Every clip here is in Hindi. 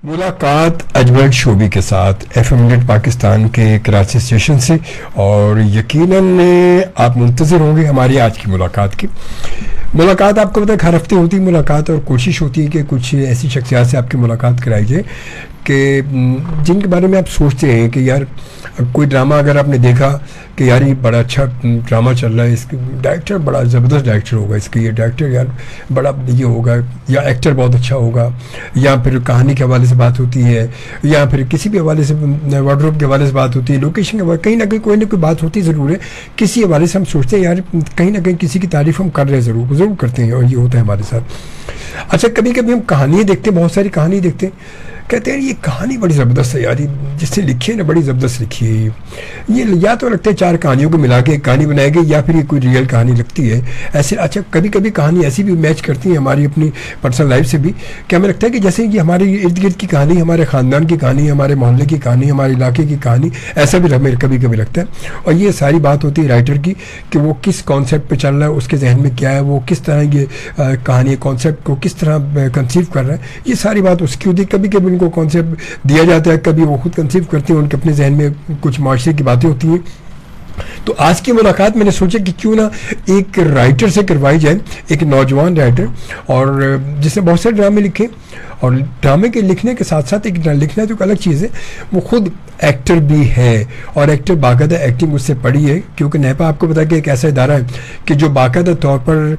मुलाकात अजमल शोबी के साथ FM नेट पाकिस्तान के कराची स्टेशन से। और यकीनन आप मुंतज़िर होंगे हमारी आज की मुलाकात की। मुलाकात आपको पता है हर हफ्ते होती है मुलाकात, और कोशिश होती है कि कुछ ऐसी शख्सियात से आपकी मुलाकात कराई जाए कि जिनके बारे में आप सोचते हैं कि यार कोई ड्रामा अगर आपने देखा कि यार ये बड़ा अच्छा ड्रामा चल रहा है, इसके डायरेक्टर बड़ा ज़बरदस्त डायरेक्टर होगा, इसके ये डायरेक्टर यार बड़ा ये होगा, या एक्टर बहुत अच्छा होगा, या फिर कहानी के हवाले से बात होती है, या फिर किसी भी हवाले से वार्डरोब के हवाले से बात होती है, लोकेशन के हवाले कहीं ना कहीं कोई ना कोई बात होती ज़रूर है। किसी हवाले से हम सोचते हैं यार कहीं ना कहीं किसी की तारीफ़ हम कर रहे हैं, ज़रूर करते हैं, और ये होता है हमारे साथ। अच्छा, कभी कभी हम कहानियाँ देखते हैं, बहुत सारी कहानी देखते हैं, कहते हैं ये कहानी बड़ी ज़बरदस्त है यार, जिसने लिखी है ना बड़ी ज़बरदस्त लिखी है, ये या तो लगता है चार कहानियों को मिला के एक कहानी बनाई गई, या फिर ये कोई रियल कहानी लगती है ऐसे। अच्छा, कभी कभी कहानी ऐसी भी मैच करती है हमारी अपनी पर्सनल लाइफ से भी, कि हमें लगता है कि जैसे ये हमारे इर्द गिर्द की कहानी, हमारे ख़ानदान की कहानी, हमारे मोहल्ले की कहानी, हमारे इलाके की कहानी, ऐसा भी हमें कभी कभी लगता है। और ये सारी बात होती है राइटर की कि वो किस कॉन्सेप्ट पर चल रहा है, उसके जहन में क्या है, वो किस तरह ये कहानी कॉन्सेप्ट को किस तरह कंसीव कर रहा है, ये सारी बात उसकी होती है। कभी कभी उनको कॉन्सेप्ट दिया जाता है, कभी वो खुद कंसीव करते हैं, उनके अपने जहन में कुछ माशरे की बातें होती हैं। तो आज की मुलाकात मैंने सोचा कि क्यों ना एक राइटर से करवाई जाए, एक नौजवान राइटर, और जिसने बहुत सारे ड्रामे लिखे, और ड्रामे के लिखने के साथ साथ एक लिखना तो एक अलग चीज़ है, वो खुद एक्टर भी है, और एक्टर बाकायदा एक्टिंग उससे पढ़ी है, क्योंकि नेपा आपको पता है कि एक ऐसा इदारा है कि जो बाकायदा तौर पर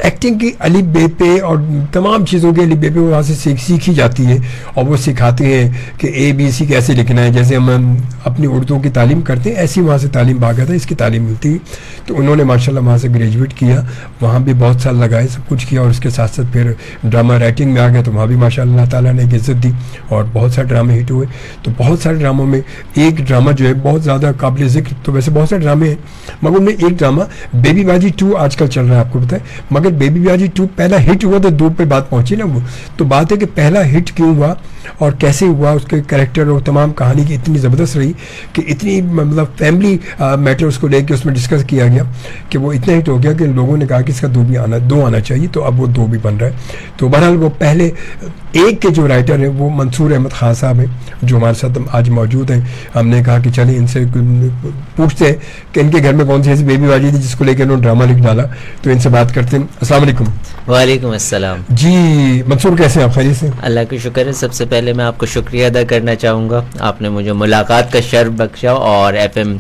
एक्टिंग की अली बे पे और तमाम चीज़ों के अली बे पे वहाँ से सीखी जाती है, और वो सिखाते हैं कि ABC कैसे लिखना है। जैसे हम अपनी उर्दू की तालीम करते हैं, ऐसी वहाँ से तालीम बाकायदा इसकी तालीम मिलती है। तो उन्होंने माशाल्लाह वहाँ से ग्रेजुएट किया, वहाँ भी बहुत साल लगाए, सब कुछ किया, और उसके साथ साथ फिर ड्रामा राइटिंग में आ गया, तो वहाँ भी माशाल्लाह अल्लाह ताला ने एक इज़्ज़त दी, और बहुत सारे ड्रामे हिट हुए। तो बहुत सारे ड्रामों में एक ड्रामा जो है बहुत ज़्यादा काबिल ज़िक्र, तो वैसे बहुत सारे ड्रामे हैं, मगर उनमें एक ड्रामा बेबी बाजी 2 आजकल चल रहा है, आपको पता है। मगर बेबी बाजी 2 पहला हिट हुआ तो 2 पे बात पहुँची ना वो, तो बात है कि पहला हिट क्यों हुआ और कैसे हुआ, उसके कैरेक्टर और तमाम कहानी की इतनी ज़बरदस्त रही कि इतनी मतलब फैमिली मैटर उसको लेके उसमें डिस्कस किया गया कि वो इतना हिट हो गया कि लोगों ने कहा कि इसका 2 आना चाहिए, तो अब वो 2 भी बन रहा है। तो बहरहाल वो पहले एक के जो राइटर हैं वो मंसूर अहमद खान साहब हैं, जो हमारे साथ आज मौजूद हैं। हमने कहा कि चलिए इनसे पूछते हैं कि इनके घर में कौन सी ऐसी बेबी बाजी थी जिसको लेकर उन्होंने ड्रामा लिख डाला, तो इनसे बात करते हैं। अस्सलाम वालेकुम। वालेकुम अस्सलाम जी मंसूर, कैसे हैं आप? खैरियत से? अल्लाह का शुक्र है। सबसे पहले मैं आपको शुक्रिया अदा करना चाहूँगा, आपने मुझे मुलाकात का शर्फ बख्शा, और FM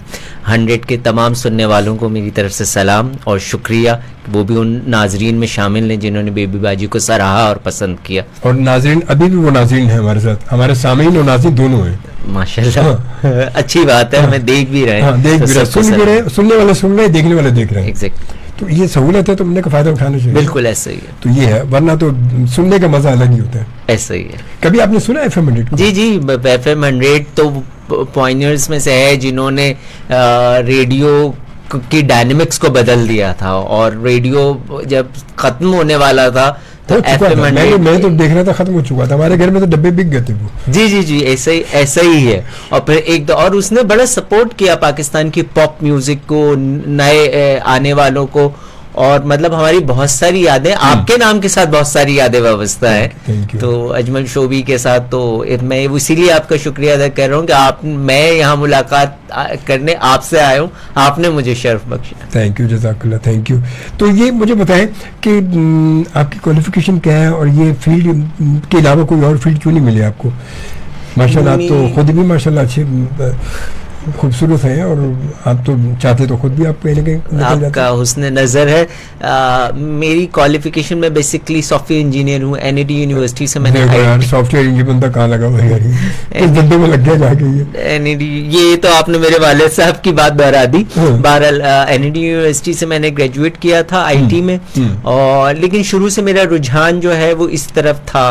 100 के तमाम सुनने वालों को मेरी तरफ से सलाम और शुक्रिया, वो भी उन नाजरीन में शामिल हैं जिन्होंने बेबी बाजी को सराहा और पसंद किया। और नाजरीन अभी भी वो नाजरीन है हमारे साथ, हमारे सामीन और नाज़रीन दोनों हैं माशाल्लाह। हाँ। अच्छी बात है, हमें देख भी रहे हैं। हाँ, देख भी रहे, सुन भी रहे, सुनने वाले सुन रहे हैं, देखने वाले देख रहे हैं। एग्जैक्ट। तो ये सहूलत है, तो हमने का फ़ायदा उठाना चाहिए। बिल्कुल ऐसा ही है। तो ये है, वरना तो सुनने का मज़ा अलग ही होता है। ऐसा ही है। कभी आपने सुना FM 100? जी, FM 100 तो पॉइनियर्स में से है जिन्होंने रेडियो की डायनेमिक्स को बदल दिया था, और रेडियो जब खत्म होने वाला था तो FM 100 मैं तो देख रहा था खत्म हो चुका था, हमारे घर में तो डब्बे बिक गए थे वो। जी, ऐसा ही है। और फिर और उसने बड़ा सपोर्ट किया पाकिस्तान की पॉप म्यूजिक को, नए आने वालों को, और मतलब हमारी बहुत सारी यादें, आपके नाम के साथ बहुत सारी यादें वाबस्ता है। तो अजमल शोबी के साथ, तो मैं इसीलिए आपका शुक्रिया अदा कर रहा हूँ कि मैं यहाँ मुलाकात करने आपसे आया हूँ, आपने मुझे शर्फ बख्शा। थैंक यू, जज़ाकल्लाह, थैंक यू। तो ये मुझे बताएं कि आपकी क्वालिफिकेशन क्या है, और ये फील्ड के अलावा कोई और फील्ड क्यों नहीं मिली आपको? माशाल्लाह आप तो खुद भी माशाल्लाह अच्छे खूबसूरत है, और आप तो चाहते तो खुद भी आप कहीं ना कहीं आपका हुस्न नज़र है। मेरी क्वालिफिकेशन में बेसिकली सॉफ्टवेयर इंजीनियर हूँ, NIT यूनिवर्सिटी से मैंने। सॉफ्टवेयर इंजीनियर बंदा कहाँ लगा हुआ है, इस बंदे में लग गया जाके ये NIT। ये तो आपने मेरे वालिद साहब की बात दोहरा दी। बहरहाल NIT यूनिवर्सिटी से मैंने ग्रेजुएट किया था IT में, और लेकिन शुरू से मेरा रुझान जो है वो इस तरफ था,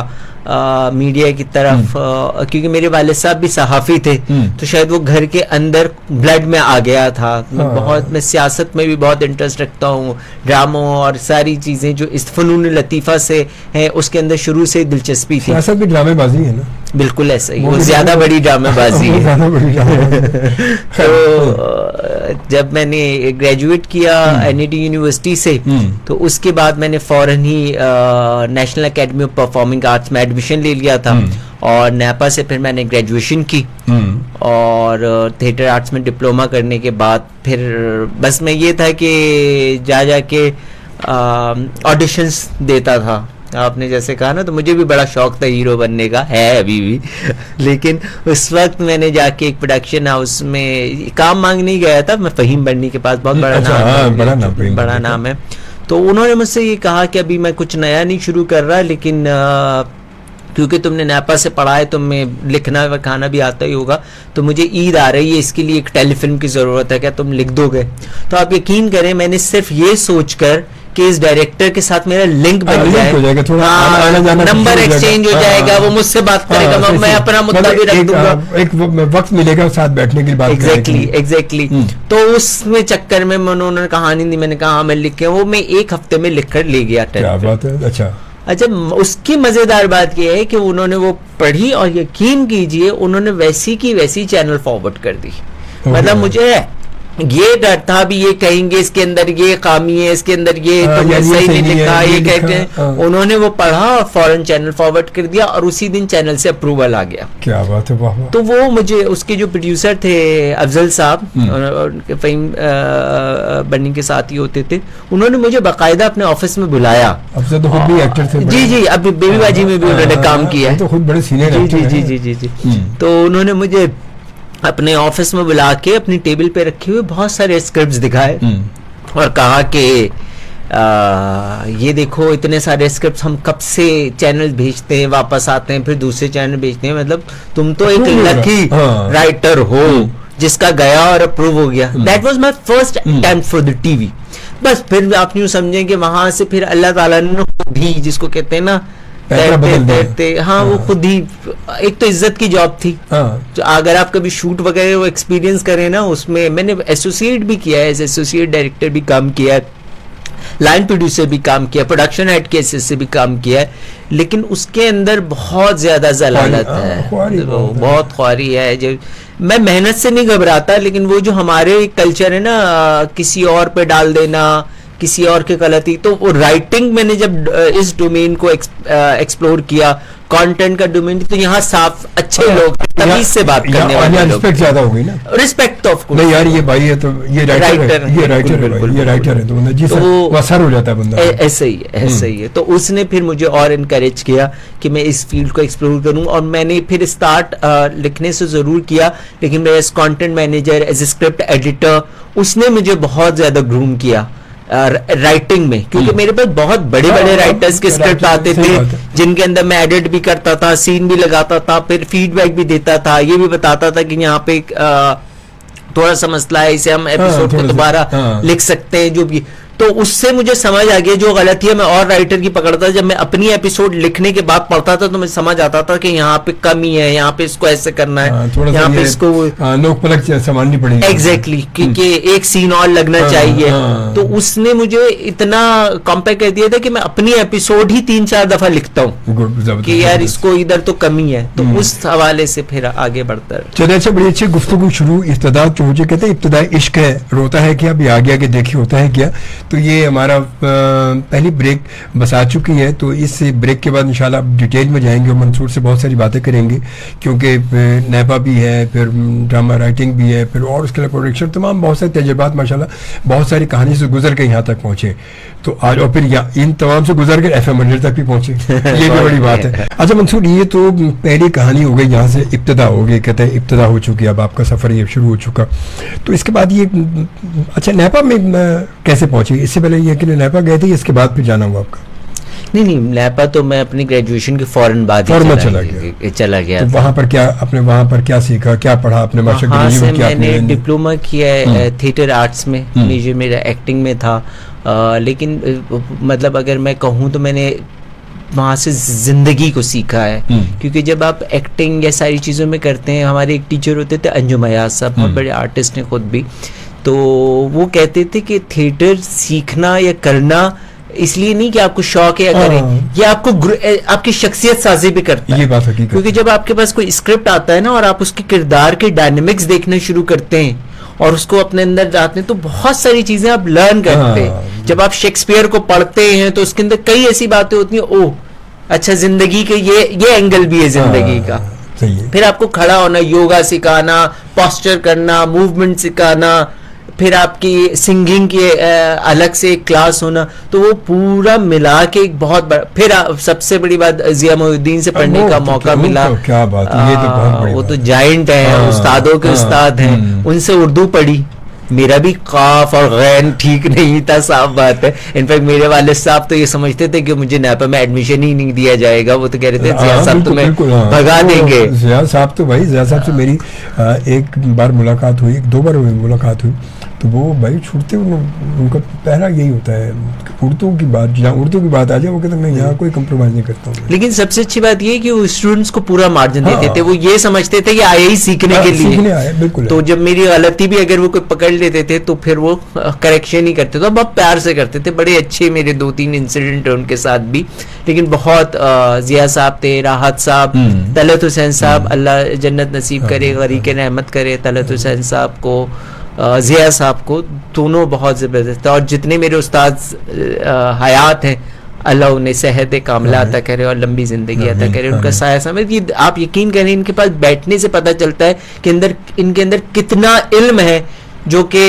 मीडिया की तरफ, क्योंकि मेरे वालिद साहब भी सहाफ़ी थे, तो शायद वो घर के अंदर ब्लड में आ गया था। मैं सियासत में भी बहुत इंटरेस्ट रखता हूँ, ड्रामों और सारी चीज़ें जो इस फ़नून लतीफ़ा से हैं उसके अंदर शुरू से दिलचस्पी थी। सियासत भी ड्रामेबाजी है ना? बिल्कुल ऐसा ही, वो ज्यादा बड़ी ड्रामेबाजी है। ज्यादा बड़ी तो जब मैंने ग्रेजुएट किया एनईडी यूनिवर्सिटी से, तो उसके बाद मैंने फौरन ही National Academy of Performing Arts में एडमिशन ले लिया था, और नैपा से फिर मैंने ग्रेजुएशन की, और थिएटर आर्ट्स में डिप्लोमा करने के बाद फिर बस मैं ये था कि जाके ऑडिशंस देता था। आपने जैसे कहा ना, तो मुझे भी बड़ा शौक था हीरो बनने का, है अभी भी। लेकिन उस वक्त मैंने जाके एक प्रोडक्शन हाउस में काम मांगने ही गया था, मैं फहीम बन्नी के पास, बहुत बड़ा नाम है, बड़ा नाम है। तो उन्होंने मुझसे ये कहा कि अभी मैं कुछ नया नहीं शुरू कर रहा, लेकिन क्योंकि तुमने नैपा से पढ़ा है, तुम्हें लिखना वखाना भी आता ही होगा, तो मुझे ईद आ रही है, इसके लिए एक टेलीफिल्म की ज़रूरत है, क्या तुम लिख दोगे? तो आप यकीन करें, मैंने सिर्फ ये सोचकर कि इस डायरेक्टर के साथ मेरा लिंक बन जाए, नंबर एक्सचेंज हो जाएगा, वो मुझसे बात करेगा, मैं अपना मुद्दा भी रख दूंगा, एक वक्त मिलेगा साथ बैठने की बात। एग्जैक्टली। तो उसमें चक्कर में उन्होंने कहानी दी, मैंने कहा मैं लिख के, वो मैं एक हफ्ते में लिख कर ले गया। क्या बात है। अच्छा, उसकी मजेदार बात यह है कि उन्होंने वो पढ़ी, और यकीन कीजिए उन्होंने वैसी की वैसी चैनल फॉरवर्ड कर दी। मतलब मुझे ये डर था भी ये कहेंगे इसके अंदर ये खामी है, इसके अंदर ये तो सही नहीं लिखा, ये कहते हैं। उन्होंने वो पढ़ा और फौरन चैनल फॉरवर्ड कर दिया, और उसी दिन चैनल से अप्रूवल आ गया। क्या बात है, वाह। तो वो मुझे, उसके जो प्रोड्यूसर थे अफजल साहब, और फहीम बन्नी के साथ ही होते थे, उन्होंने मुझे बाकायदा अपने ऑफिस में बुलाया। अफजल तो खुद भी एक्टर थे। जी, अब बेबी बाजी में भी उन्होंने काम किया है, तो खुद बड़े सीनियर एक्टर हैं। जी। तो उन्होंने मुझे अपने ऑफिस में बुला के अपनी टेबल पे रखे हुए बहुत सारे स्क्रिप्ट्स दिखाए, और कहा कि ये देखो इतने सारे स्क्रिप्ट्स हम कब से चैनल भेजते हैं, वापस आते हैं, फिर दूसरे चैनल भेजते हैं, मतलब तुम तो एक लकी राइटर हो जिसका गया और अप्रूव हो गया। That was my first attempt for the TV. बस फिर आप यूं समझें कि वहां से फिर अल्लाह ताला ने खुद ही, जिसको कहते हैं ना, तैरते, हाँ, वो खुद ही, एक तो इज्जत की जॉब थी। तो अगर आप कभी शूट वगैरह वो एक्सपीरियंस करें ना, उसमें मैंने एसोसिएट भी किया है, एसोसिएट डायरेक्टर भी काम किया है, लाइन प्रोड्यूसर भी काम किया, प्रोडक्शन हेड के से भी काम किया है, लेकिन उसके अंदर बहुत ज्यादा जलालत है, बहुत ख्वारी है। जो मैं मेहनत से नहीं घबराता, लेकिन वो जो हमारे कल्चर है ना, किसी और पे डाल देना, किसी और के गलती, तो वो राइटिंग मैंने जब इस डोमेन को एक्सप्लोर किया, कंटेंट का डोमेन, तो यहाँ साफ अच्छे लोग तभी से बात करने वाले लोग, रिस्पेक्ट ज्यादा होगी ना, रिस्पेक्ट ऑफ कोर्स। नहीं यार, ये भाई है तो ये राइटर है, ये राइटर है, तो जी वो असर हो जाता है बंदा। ऐसे ही है। तो उसने फिर मुझे और इनकरेज किया कि मैं इस फील्ड को एक्सप्लोर करूं, और मैंने फिर स्टार्ट लिखने से जरूर किया, लेकिन मैं as content manager, as script editor, उसने मुझे बहुत ज्यादा ग्रूम किया राइटिंग में, क्योंकि मेरे पास बहुत बड़े बड़े राइटर्स के स्क्रिप्ट आते थे, जिनके अंदर मैं एडिट भी करता था, सीन भी लगाता था, फिर फीडबैक भी देता था, ये भी बताता था कि यहाँ पे थोड़ा सा मसला है, इसे हम एपिसोड को दोबारा लिख सकते हैं, जो भी। तो उससे मुझे समझ आ गया जो गलती है मैं और राइटर की पकड़ता। जब मैं अपनी एपिसोड लिखने के बाद पढ़ता था तो मुझे समझ आता था कि यहाँ पे कमी है, यहाँ पे इसको ऐसे करना है, यहाँ पे इसको नोक पलक संभालनी पड़ेगी। एग्जैक्टली, क्योंकि एक सीन और लगना चाहिए। तो उसने मुझे इतना कॉम्पैक्ट कर दिया था कि मैं अपनी एपिसोड ही 3-4 दफा लिखता हूँ कि यार इसको इधर तो कमी है। तो उस हवाले से फिर आगे बढ़ता है। चलिए, अच्छा, बड़ी अच्छी गुफ्तगू शुरू। इब्तिदा तो मुझे कहते हैं इब्तिदा इश्क है, रोता है क्या, अभी आगे आगे देखिए होता है क्या। तो ये हमारा पहली ब्रेक बस आ चुकी है, तो इस ब्रेक के बाद इंशाल्लाह डिटेल में जाएंगे और मंसूर से बहुत सारी बातें करेंगे, क्योंकि नैपा भी है, फिर ड्रामा राइटिंग भी है, फिर और उसके लिए प्रोडक्शन, तमाम बहुत सारे तजुर्बात माशाल्लाह बहुत सारी कहानी से गुजर के यहाँ तक पहुँचे। तो आज और फिर इन तमाम से गुजर कर FM 100 तक भी पहुँचे, ये भी बड़ी बात है। अच्छा मंसूर, ये तो पहली कहानी हो गई, यहाँ से इब्तिदा हो गई, कहते हैं इब्तिदा हो चुकी, अब आपका सफ़र ये शुरू हो चुका। तो इसके बाद ये, अच्छा, नैपा में कैसे पहुँचे? इससे पहले ये कि नैपा गए थे, इसके बाद फिर जाना हुआ आपका? नहीं, नैपा तो मैं अपनी ग्रेजुएशन के फौरन बाद चला गया। तो वहाँ पर क्या, आपने वहाँ पर क्या सीखा, क्या पढ़ा आपने? वहाँ से मैंने डिप्लोमा किया है थिएटर आर्ट्स में, मेजर मेरा एक्टिंग में था, लेकिन मतलब अगर मैं कहूँ तो मैंने वहाँ से जिंदगी को सीखा है, क्योंकि जब आप एक्टिंग या सारी चीज़ों में करते हैं, हमारे एक टीचर होते थे अंजुम अयाज साहब, बहुत बड़े आर्टिस्ट हैं खुद भी, तो वो कहते थे कि थिएटर सीखना या करना इसलिए नहीं कि आपको शौक है या करें, ये आपको आपकी शख्सियत साजी भी करता है। ये बात हकीकत, क्योंकि जब आपके पास कोई स्क्रिप्ट आता है ना और आप उसके किरदार के डायनेमिक्स देखना शुरू करते हैं और उसको अपने अंदर जाते हैं तो बहुत सारी चीजें आप लर्न करते हैं। जब आप शेक्सपियर को पढ़ते हैं तो उसके अंदर कई ऐसी बातें होती हैं, ओह अच्छा जिंदगी के ये एंगल भी है जिंदगी का। फिर आपको खड़ा होना, योगा सिखाना, पोस्चर करना, मूवमेंट सिखाना, फिर आपकी सिंगिंग की अलग से एक क्लास होना, तो वो पूरा मिला के एक बहुत बड़ा। फिर सबसे बड़ी बात जिया मोहिउद्दीन से पढ़ने का मौका मिला। क्या बात है, ये तो बहुत बड़ी वो बात तो जायंट है, उस्तादों के उस्ताद हैं, उनसे उर्दू पढ़ी। मेरा भी काफ और गैन ठीक नहीं था, साफ बात है। इनफैक्ट मेरे वालिद साहब तो ये समझते थे कि मुझे नापा में एडमिशन ही नहीं दिया जाएगा। वो तो कह रहे थे जिया साहब तुम्हें भगा देंगे। जिया साहब तो भाई, जिया साहब से मेरी एक बार मुलाकात हुई, 2 बार मुलाकात हुई, तो वो भाई छूटते उनका पहला यही होता है उर्दू की बात, जहाँ उर्दू की बात आ जाए वो कहते हैं मैं यहाँ कोई कंप्रोमाइज नहीं करता हूँ। लेकिन सबसे अच्छी बात ये है कि वो स्टूडेंट्स को पूरा मार्जिन देते थे। वो ये समझते थे कि आए ही सीखने के लिए, बिल्कुल। तो जब मेरी गलती भी अगर वो कोई पकड़ लेते थे तो फिर वो करेक्शन ही करते थे, बहुत प्यार से करते थे। बड़े अच्छे मेरे 2-3 इंसिडेंट है उनके साथ भी। लेकिन बहुत जिया साहब थे, राहत साहब, तलत हुसैन साहब, अल्लाह जन्नत नसीब करे, गरीक रहमत करे तलत हुसैन साहब को, जिया साहब को, दोनों बहुत ज़बरदस्त। और जितने मेरे उस्ताद हयात हैं, अल्लाह उन्हें सेहत कामिला अता करे और लंबी जिंदगी अता करे, उनका साया समझ। ये आप यकीन करें, इनके पास बैठने से पता चलता है कि इनके अंदर कितना इल्म है, जो कि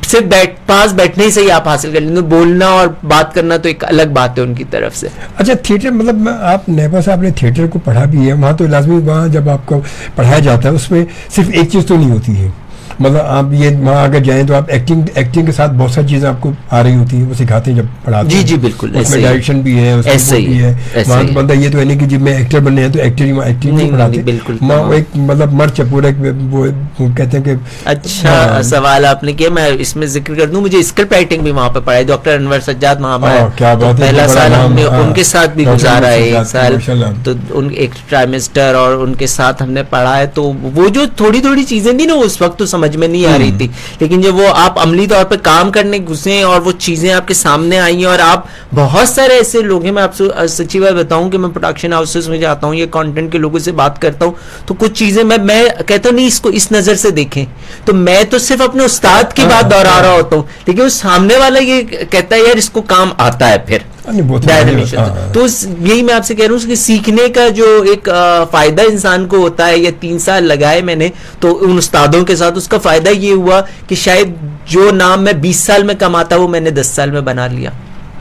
सिर्फ पास बैठने से ही आप हासिल कर लेंगे। बोलना और बात करना तो एक अलग बात है उनकी तरफ से। अच्छा, थिएटर मतलब आप नेपा से आपने थिएटर को पढ़ा भी है, वहाँ तो लाजमी वहाँ जब आपको पढ़ाया जाता है उसमें सिर्फ एक चीज़ तो नहीं होती है, मतलब आप ये वहाँ अगर जाएं तो आप एक्टिंग के साथ बहुत सारी चीजें आपको आ रही होती है, वो सिखाते हैं जब पढ़ाते हैं। जी बिल्कुल, उसमें डायरेक्शन भी है, उसमें भी है। वहाँ तो बंदा ये तो है नहीं कि जब मैं एक्टर बनने हैं तो एक्टिंग नहीं पढ़ाते, बिल्कुल। वहाँ एक मतलब मर्च पूरा वो कहते हैं कि अच्छा सवाल आपने किया, मैं इसमें जिक्र कर दूं, मुझे स्क्रिप्ट राइटिंग भी वहाँ पे पढ़ाई, डॉक्टर अनवर सज्जाद वहाँ क्या बात है, पहला साल हमने उनके साथ भी गुजारा है, 1 साल तो एक ट्राइमेस्टर और उनके साथ हमने पढ़ा है। तो वो जो थोड़ी थोड़ी चीजें थी ना उस वक्त तो समझ में नहीं आ रही थी, लेकिन जब वो आप अमली तौर पे काम करने घुसे और वो चीजें आपके सामने आई और आप बहुत सारे ऐसे लोग हैं, मैं आपसे सच्ची बात बताऊं कि मैं प्रोडक्शन हाउसेस में जाता हूं या कंटेंट के लोगों से बात करता हूं तो कुछ चीजें मैं कहता हूं नहीं इसको इस नजर से देखें, तो मैं तो सिर्फ अपने उस्ताद की बात दोहरा रहा होता हूं, लेकिन वो सामने वाला ये कहता है यार इसको काम आता है। फिर तो यही मैं आपसे कह रहा हूँ कि सीखने का जो एक फायदा इंसान को होता है, या 3 साल लगाए मैंने तो उन उस्तादों के साथ, उसका फायदा ये हुआ कि शायद जो नाम मैं 20 साल में कमाता वो मैंने 10 साल में बना लिया।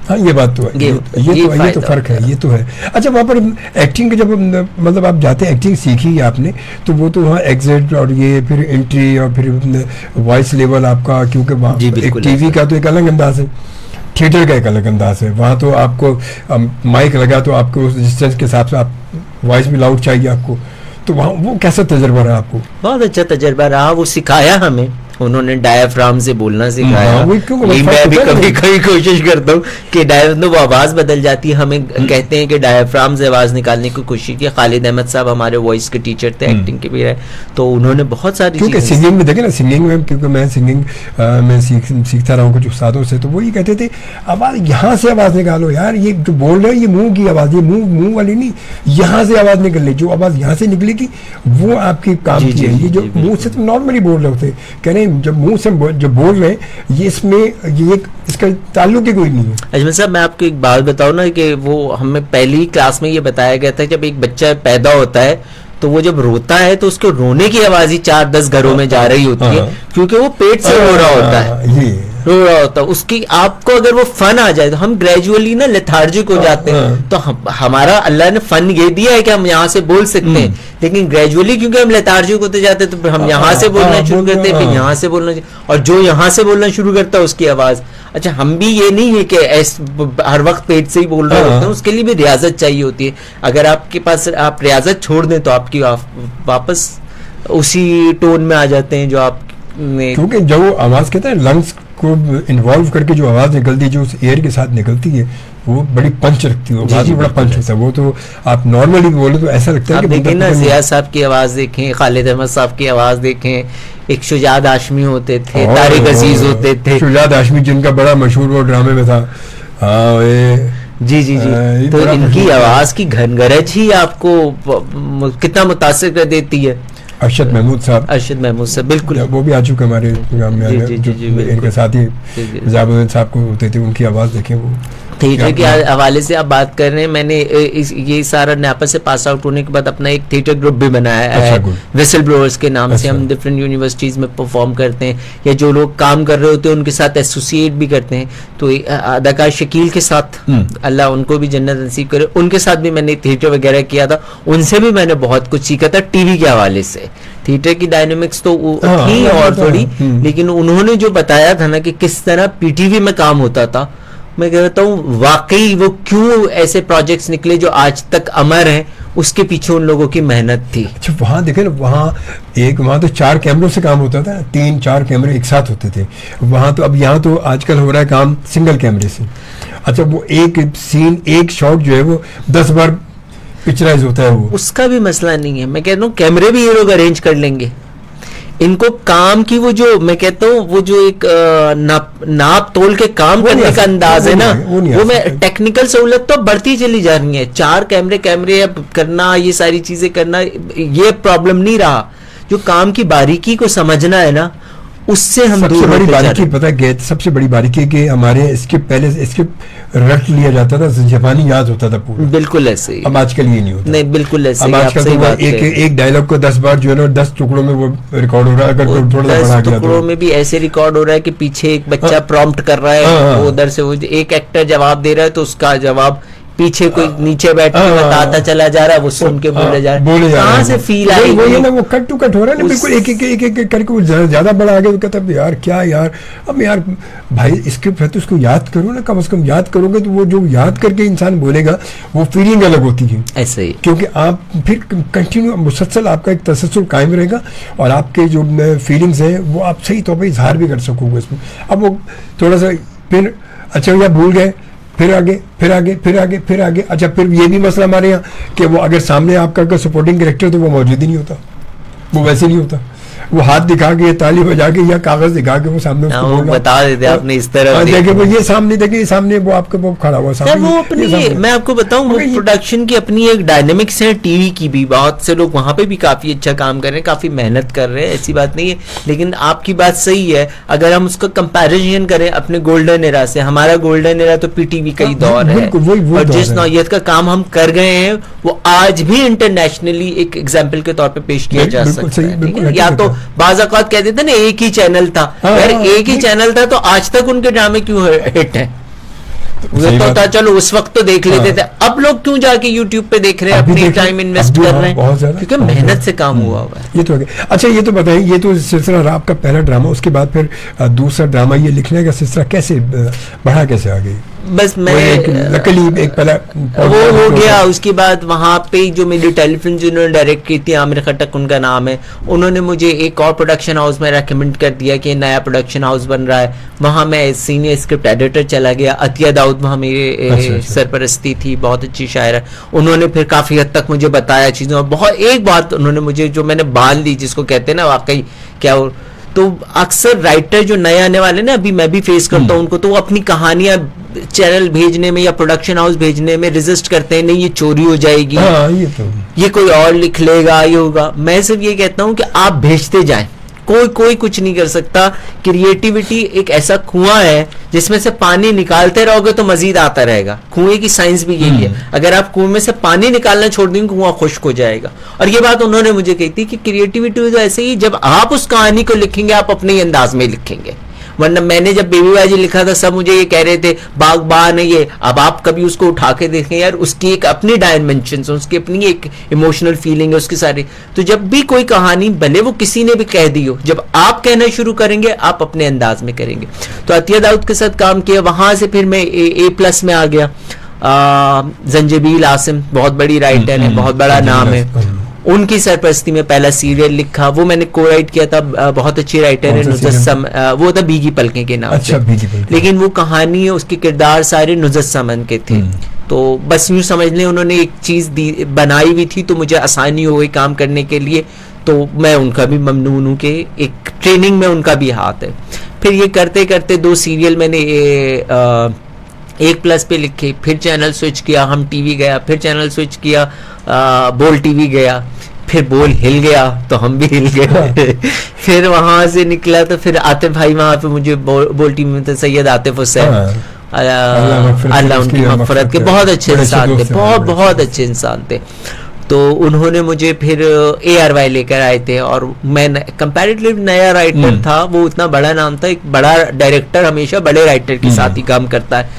हाँ, ये बात तो है, ये तो फर्क है, ये तो है। अच्छा, वहाँ पर एक्टिंग के जब मतलब आप जाते हैं, एक्टिंग सीखी आपने तो वो तो वहाँ एग्जिट और ये फिर एंट्री और फिर वॉइस लेवल आपका, क्योंकि वहाँ एक टीवी का तो एक अलग अंदाज है, थिएटर का एक अलग अंदाज है। वहाँ तो आपको माइक लगा तो आपको उस डिस्टेंस के हिसाब से आप वॉइस भी लाउड चाहिए आपको, तो वहाँ वो कैसा तजर्बा रहा आपको? बहुत अच्छा तजर्बा रहा, वो सिखाया हमें, उन्होंने डायफ्राम से बोलना सिखाया। मैं भी कभी कभी कोशिश करता हूँ कि वो आवाज बदल जाती है, हमें कहते हैं कि डायफ्राम से आवाज निकालने की कोशिश की। खालिद अहमद साहब हमारे वॉइस के टीचर थे, एक्टिंग के भी रहे, तो उन्होंने बहुत सारी क्योंकि सिंगिंग में देखे ना, सिंगिंग में क्योंकि मैं सिंगिंग में सीखता रहा हूँ कुछ उस्तादों से, तो वो ये कहते थे आवाज यहाँ से आवाज निकालो यार, ये जो बोल रहे हैं ये मुंह की आवाज, ये मुंह वाली नहीं, यहाँ से आवाज निकल रही, जो आवाज यहाँ से निकलेगी वो आपकी काम की है। ये जो मुंह से तो नॉर्मली बोल रहे होते, कह रहे जब मुंह से जो बोल रहे हैं ये इसमें ये इसका ताल्लुक ही कोई नहीं है। अजमल साहब, मैं आपको एक बात बताऊं ना कि वो हमें पहली क्लास में ये बताया गया था, जब एक बच्चा पैदा होता है तो वो जब रोता है तो उसको रोने की आवाज ही 4-10 घरों में जा रही होती है, क्योंकि वो पेट से रो रहा होता है, रो रहा होता है। उसकी आपको अगर वो फन आ जाए तो हम ग्रेजुअली ना लेथार्जिक हो जाते हैं। तो हमारा अल्लाह ने फन ये दिया है कि हम यहाँ से बोल सकते हैं, लेकिन ग्रेजुअली क्योंकि हम लेथार्जिक होते जाते हैं तो हम यहाँ से बोलना शुरू करते हैं, फिर यहाँ से बोलना, और जो यहाँ से बोलना शुरू करता है उसकी आवाज। अच्छा, हम भी ये नहीं है कि हर वक्त पेट से ही बोल रहे होते हैं, उसके लिए भी रियाजत चाहिए होती है। अगर आपके पास आप रियाजत छोड़ दें तो आपकी वापस उसी टोन में आ जाते हैं जो आप, क्योंकि जो आवाज कहते हैं लंग्स को इन्वॉल्व करके जो आवाज निकलती है, जो उस एयर के साथ निकलती है, वो बड़ी पंच रखती है, आवाज में बड़ा पंच होता है। वो तो आप नॉर्मली बोले तो ऐसा लगता है कि देखें ना, जिया साहब की आवाज देखें, खालिद अहमद साहब की आवाज देखें, एक शुजात हाशमी होते थे, तारिक अजीज होते थे। शुजात हाशमी जिनका बड़ा मशहूर वो ड्रामे में था हाँ ये जी जी जी। ये तो बड़ा इनकी मशहूर है। आवाज की घनगरज ही आपको कितना मुतासिर कर देती है। अरशद महमूद साहब, अरशद महमूद साहब बिल्कुल। वो भी आ चुके हमारे प्रोग्राम में, जी, आने जी, जो जी, जी, बिल्कुल। इनके साथी जी, जी। जाबुद्दीन साहब को होते थे, उनकी आवाज़ देखें वो थिएटर के क्या- हवाले से आप बात कर रहे हैं, मैंने ये सारा नापा से पास आउट होने के बाद अपना एक थिएटर ग्रुप भी बनाया अच्छा, है, good। विसल ब्लोअर्स के नाम से। अच्छा। हम डिफरेंट यूनिवर्सिटीज में परफॉर्म करते हैं, या जो लोग काम कर रहे होते हैं उनके साथ एसोसिएट भी करते हैं। तो अदाकार शकील के साथ, अल्लाह उनको भी जन्नत नसीब करे, उनके साथ भी मैंने थिएटर वगैरह किया था। उनसे भी मैंने बहुत कुछ सीखा था टीवी के हवाले से। थिएटर की डायनेमिक्स तो हाँ, थी हाँ, और हाँ, थोड़ी, लेकिन उन्होंने जो बताया था ना कि किस तरह पीटीवी में काम होता था, मैं कहता हूँ वाकई वो क्यों ऐसे प्रोजेक्ट्स निकले जो आज तक अमर हैं, उसके पीछे उन लोगों की मेहनत थी। अच्छा, वहाँ देखे ना, वहाँ तो 4 कैमरों से काम होता था, 3-4 कैमरे एक साथ होते थे वहाँ तो। अब यहाँ तो आजकल हो रहा है काम सिंगल कैमरे से। अच्छा, वो एक सीन, एक शॉट जो है वो 10 बार पिक्चराइज होता है वो। उसका भी मसला नहीं है, मैं कहता हूँ कैमरे भी ये लोग अरेंज कर लेंगे। इनको काम की वो जो मैं कहता हूँ वो जो एक नाप तोल के काम वो नहीं करने आ का सकता, अंदाज है ना, वो नहीं आ वो मैं सकता। टेक्निकल सहूलत तो बढ़ती चली जा रही है। 4 कैमरे अब करना, ये सारी चीजें करना, ये प्रॉब्लम नहीं रहा। जो काम की बारीकी को समझना है ना, उससे हम सबसे दूर बड़ी होते जा बारीकी रहे हैं। पता है, सबसे बड़ी बारीकी कि हमारे इसके पहले इसके रट लिया जाता था, ज़बानी याद होता था पूरा। बिल्कुल ऐसे ही। अब आजकल ये नहीं होता। नहीं, बिल्कुल ऐसे अब ही, आप आजकल सही तो बात कह रहे हैं। एक डायलॉग को 10 बार जो है ना 10 टुकड़ों में वो रिकॉर्ड हो रहा है। अगर वो थोड़ा सा 10 बढ़ा गया टुकड़ों तो में भी ऐसे रिकॉर्ड हो रहा है कि पीछे एक बच्चा हाँ। प्रॉम्प्ट कर रहा है, हाँ। वो उधर से वो एक एक्टर जवाब दे रहा है तो उसका जवाब पीछे कोई नीचे बैठ के हाँ। बताता चला जा रहा है, वो सुन के बोले जा रहा है। कहाँ से फील आई? वो ये ना, वो कट टू कट हो रहा है ना, उस- बिल्कुल एक करके वो ज्यादा बड़ा आगे कहता है यार क्या यार। अब यार भाई स्क्रिप्ट है तो उसको याद करो ना, कम से कम याद करोगे तो वो जो याद करके इंसान बोलेगा वो फीलिंग अलग होती है। ऐसे ही। क्योंकि आप फिर कंटिन्यू मुसलसल आपका एक तसल्सल कायम रहेगा और आपके जो फीलिंग्स हैं वो आप सही तौर पे इजहार भी कर सकोगे उसमें। अब वो थोड़ा सा फिर अच्छा या भूल गए, फिर आगे फिर आगे फिर आगे फिर आगे। अच्छा, फिर ये भी मसला हमारे यहाँ कि वो अगर सामने आपका सपोर्टिंग कैरेक्टर तो वो मौजूद ही नहीं होता, वो वैसे नहीं होता। वो हाथ दिखा के या ताली बजा के या कागज दिखा के वो सामने उसको वो बोलना। बता देते आपने इस तरह हाँ, देखो। देखे वो ये सामने, देखे ये सामने वो आपके वो खड़ा हुआ क्या सामने, वो ये अपनी, सामने। मैं आपको बताऊं, वो मगर ये- प्रोडक्शन की अपनी एक डायनेमिक्स है। टीवी की भी बहुत से लोग वहां पे भी काफी अच्छा काम कर रहे हैं, काफी मेहनत कर रहे हैं, ऐसी बात नहीं है। लेकिन आपकी बात सही है, अगर हम उसका कंपैरिजन करें अपने गोल्डन एरा से, हमारा गोल्डन एरा तो पीटीवी का ही हाँ, दौर है, बिल्कुल, वही और दौर जिस है। नौयत का काम हम कर गए हैं वो आज भी इंटरनेशनली एक एग्जाम्पल के तौर पे पेश किया जा बिल्कुल सकता सही, है। बिल्कुल ठीक है? या हकीकत तो है। बाज़ औक़ात कहते थे ना एक ही चैनल था, हाँ, यार हाँ, एक ही नहीं। चैनल था तो आज तक उनके ड्रामे क्यों हिट है? वो सही तो बात था, है। चलो उस वक्त तो देख लेते हाँ। थे, अब लोग क्यों जाके YouTube पे देख रहे हैं, अभी अपनी देखिए, टाइम इन्वेस्ट अभी कर हाँ, रहे हैं, बहुत ज्यादा, क्योंकि बहुत मेहनत ज्यादा। से काम हुआ हुआ है। ये तो है। अच्छा, ये तो बताइए, ये तो सिलसिला रहा आपका पहला ड्रामा, उसके बाद फिर दूसरा ड्रामा, ये लिखने का सिलसिला कैसे बढ़ा, कैसे आ गई? बस मैं लकीली एक पहला वो हो गया। उसके बाद वहां पे जो मेरी टेलीफिल्म जिन्होंने डायरेक्ट की थी, आमिर खटक उनका नाम है, उन्होंने मुझे एक और प्रोडक्शन हाउस में रेकमेंड कर दिया कि नया प्रोडक्शन हाउस बन रहा है, वहां मैं सीनियर स्क्रिप्ट एडिटर चला गया। अतिया दाऊद वहां मेरे अच्छा। सरपरस्ती थी, बहुत अच्छी शायर है। उन्होंने फिर काफी हद तक मुझे बताया चीजों, और बहुत एक बात उन्होंने मुझे जो मैंने बाल ली, जिसको कहते हैं ना वाकई क्या हो, तो अक्सर राइटर जो नए आने वाले ना, अभी मैं भी फेस करता हूँ उनको, तो वो अपनी कहानियां चैनल भेजने में या प्रोडक्शन हाउस भेजने में रेजिस्ट करते हैं, नहीं ये चोरी हो जाएगी, हाँ, ये तो ये कोई और लिख लेगा, ये होगा। मैं सिर्फ ये कहता हूं कि आप भेजते जाएं, कोई कुछ नहीं कर सकता। क्रिएटिविटी एक ऐसा कुआं है जिसमें से पानी निकालते रहोगे तो मजीद आता रहेगा। कुएं की साइंस भी यही है, अगर आप कुएं में से पानी निकालना छोड़ देंगे कुआं खुश्क हो जाएगा। और ये बात उन्होंने मुझे कही थी कि क्रिएटिविटी तो ऐसे ही, जब आप उस कहानी को लिखेंगे आप अपने ही अंदाज में लिखेंगे। वरना मैंने जब बेबी बाजी लिखा था सब मुझे ये कह रहे थे बागबान है ये, अब आप कभी उसको उठा के देखें यार, उसकी एक अपनी डायमेंशन, उसकी अपनी एक इमोशनल फीलिंग है उसकी सारी। तो जब भी कोई कहानी, भले वो किसी ने भी कह दी हो, जब आप कहना शुरू करेंगे आप अपने अंदाज में करेंगे। तो अतिया दाऊद के साथ काम किया, वहां से फिर मैं A+ में आ गया। जंजीबील आसिम बहुत बड़ी राइटर है, बहुत बड़ा नाम है, उनकी सरपरस्ती में पहला सीरियल लिखा, वो मैंने को राइट किया था। बहुत अच्छी राइटर है नुजस्सम, वो था भीगी पलकें के नाम अच्छा, से, भीगी पलकें। लेकिन वो कहानी है, उसके किरदार सारे नुजस्समन के थे। तो बस यूं समझ लें उन्होंने एक चीज बनाई हुई थी, तो मुझे आसानी हो गई काम करने के लिए। तो मैं उनका भी ममनून हूं कि एक ट्रेनिंग में उनका भी हाथ है। फिर ये करते करते 2 सीरियल मैंने 1+ पे लिखे, फिर चैनल स्विच किया, हम टीवी गया, फिर चैनल स्विच किया, बोल टीवी गया, फिर बोल हिल गया तो हम भी हिल गए। फिर वहां से निकला तो फिर आतिफ भाई वहां पे मुझे बोल टीवी में, तो सैयद आतिफ हुसैन, अल्लाह उनकी मगफरत के, बहुत अच्छे इंसान थे, बहुत अच्छे इंसान थे। तो उन्होंने मुझे फिर ARY लेकर आए थे, और मैं कंपैरेटिवली नया राइटर था, वो उतना बड़ा नाम था, एक बड़ा डायरेक्टर हमेशा बड़े राइटर के साथ ही काम करता है,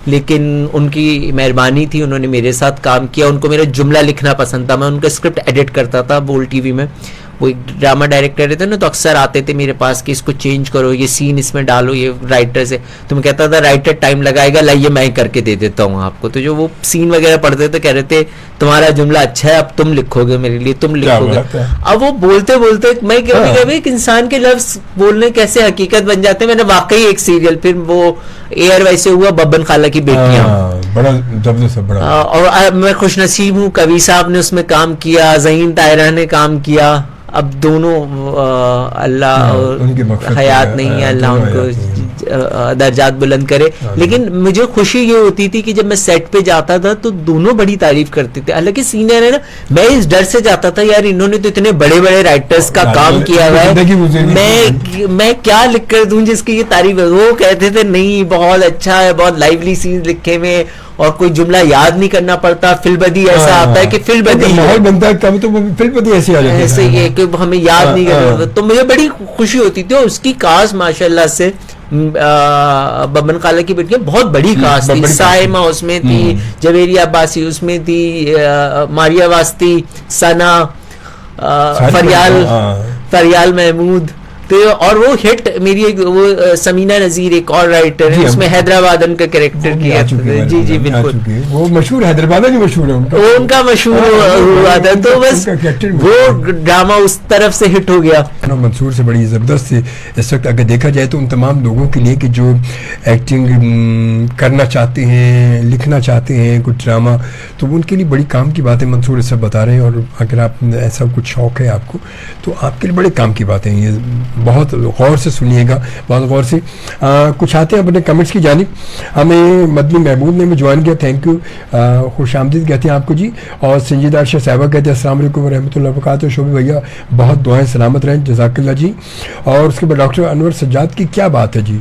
लेकिन उनकी मेहरबानी थी, उन्होंने मेरे साथ काम किया, उनको मेरा जुमला लिखना पसंद था, मैं उनका स्क्रिप्ट एडिट करता था बोल टीवी में। वो एक ड्रामा डायरेक्टर रहते ना, तो अक्सर आते थे मेरे पास कि इसको चेंज करो, ये सीन इसमें डालो, ये राइटर से, तो मैं कहता था राइटर टाइम लगाएगा, लाइए मैं करके दे देता हूँ आपको। तो जो वो सीन वगैरह पढ़ते थे, कह रहे थे तुम्हारा जुमला अच्छा है, अब तुम लिखोगे मेरे लिए, तुम लिखोगे। अब वो बोलते बोलते मैं कभी एक इंसान के लफ्ज बोलने कैसे हकीकत बन जाते हैं। मैंने वाकई एक सीरियल, फिर वो ARY से हुआ बब्बन खाला की बेटियां, बड़ा जबरदस्त, बड़ा, और मैं खुशनसीब हूँ, कवि साहब ने उसमें काम किया, ज़हीन तायरा ने काम किया। अब दोनों अल्लाह हयात नहीं है, अल्लाह उनको दर्जात बुलंद करे, लेकिन मुझे खुशी ये होती थी कि जब मैं सेट पे जाता था तो दोनों बड़ी तारीफ करते थे। हालांकि सीनियर है ना, मैं इस डर से जाता था यार इन्होंने तो इतने बड़े बड़े राइटर्स का काम किया हुआ है, मैं क्या लिख कर दूं जिसकी ये तारीफ है। वो कहते थे नहीं बहुत अच्छा है, बहुत लाइवली सीन लिखे हुए, और कोई जुमला याद नहीं करना पड़ता, फिल्बदी ऐसा आता है कि फिल्बदी माहौल बनता है, कभी तो फिल्बदी ऐसी आ जाती है, ऐसे ये कि हमें याद नहीं करना। तो मुझे बड़ी खुशी होती थी, और उसकी कास्ट माशाल्लाह से बब्बन खाला की बेटियां बहुत बड़ी कास्ट थी, साइमा उसमें थी, जवेरी अब्बासी उसमें थी, मारिया वास्ती, सना, फरियाल महमूद, तो और वो हिट मेरी एक वो समीना नजीर एक और राइटर है, उसमें हैदराबादन का कैरेक्टर किया। जी बिल्कुल, वो मशहूर हैदराबाद ही मशहूर है वो उनका मशहूर हुआ था, तो बस वो ड्रामा उस तरफ से हिट हो गया। मंसूर से बड़ी जबरदस्त थी इस वक्त अगर देखा जाए तो उन तमाम लोगों के लिए कि जो एक्टिंग करना चाहते हैं, लिखना चाहते हैं कुछ ड्रामा, तो उनके लिए बड़ी काम की बात है। मंसूर ये सब बता रहे हैं, और अगर आप ऐसा कुछ शौक है आपको तो आपके लिए बड़े काम की बातें हैं, ये बहुत गौर से सुनिएगा, बहुत गौर से। कुछ आते हैं अपने कमेंट्स की जानिब। हमें मदनी महमूद ने ज्वाइन किया, थैंक यू, खुशामदीद कहते हैं आपको जी। और संजीदा अर्शद साहिबा कहते हैं अस्सलाम वालेकुम रहमतुल्लाहि व बरकातहू, शोभी भैया बहुत दुआएं सलामत रहें, जज़ाकल्लाह जी। और उसके बाद डॉक्टर अनवर सज्जाद की क्या बात है जी,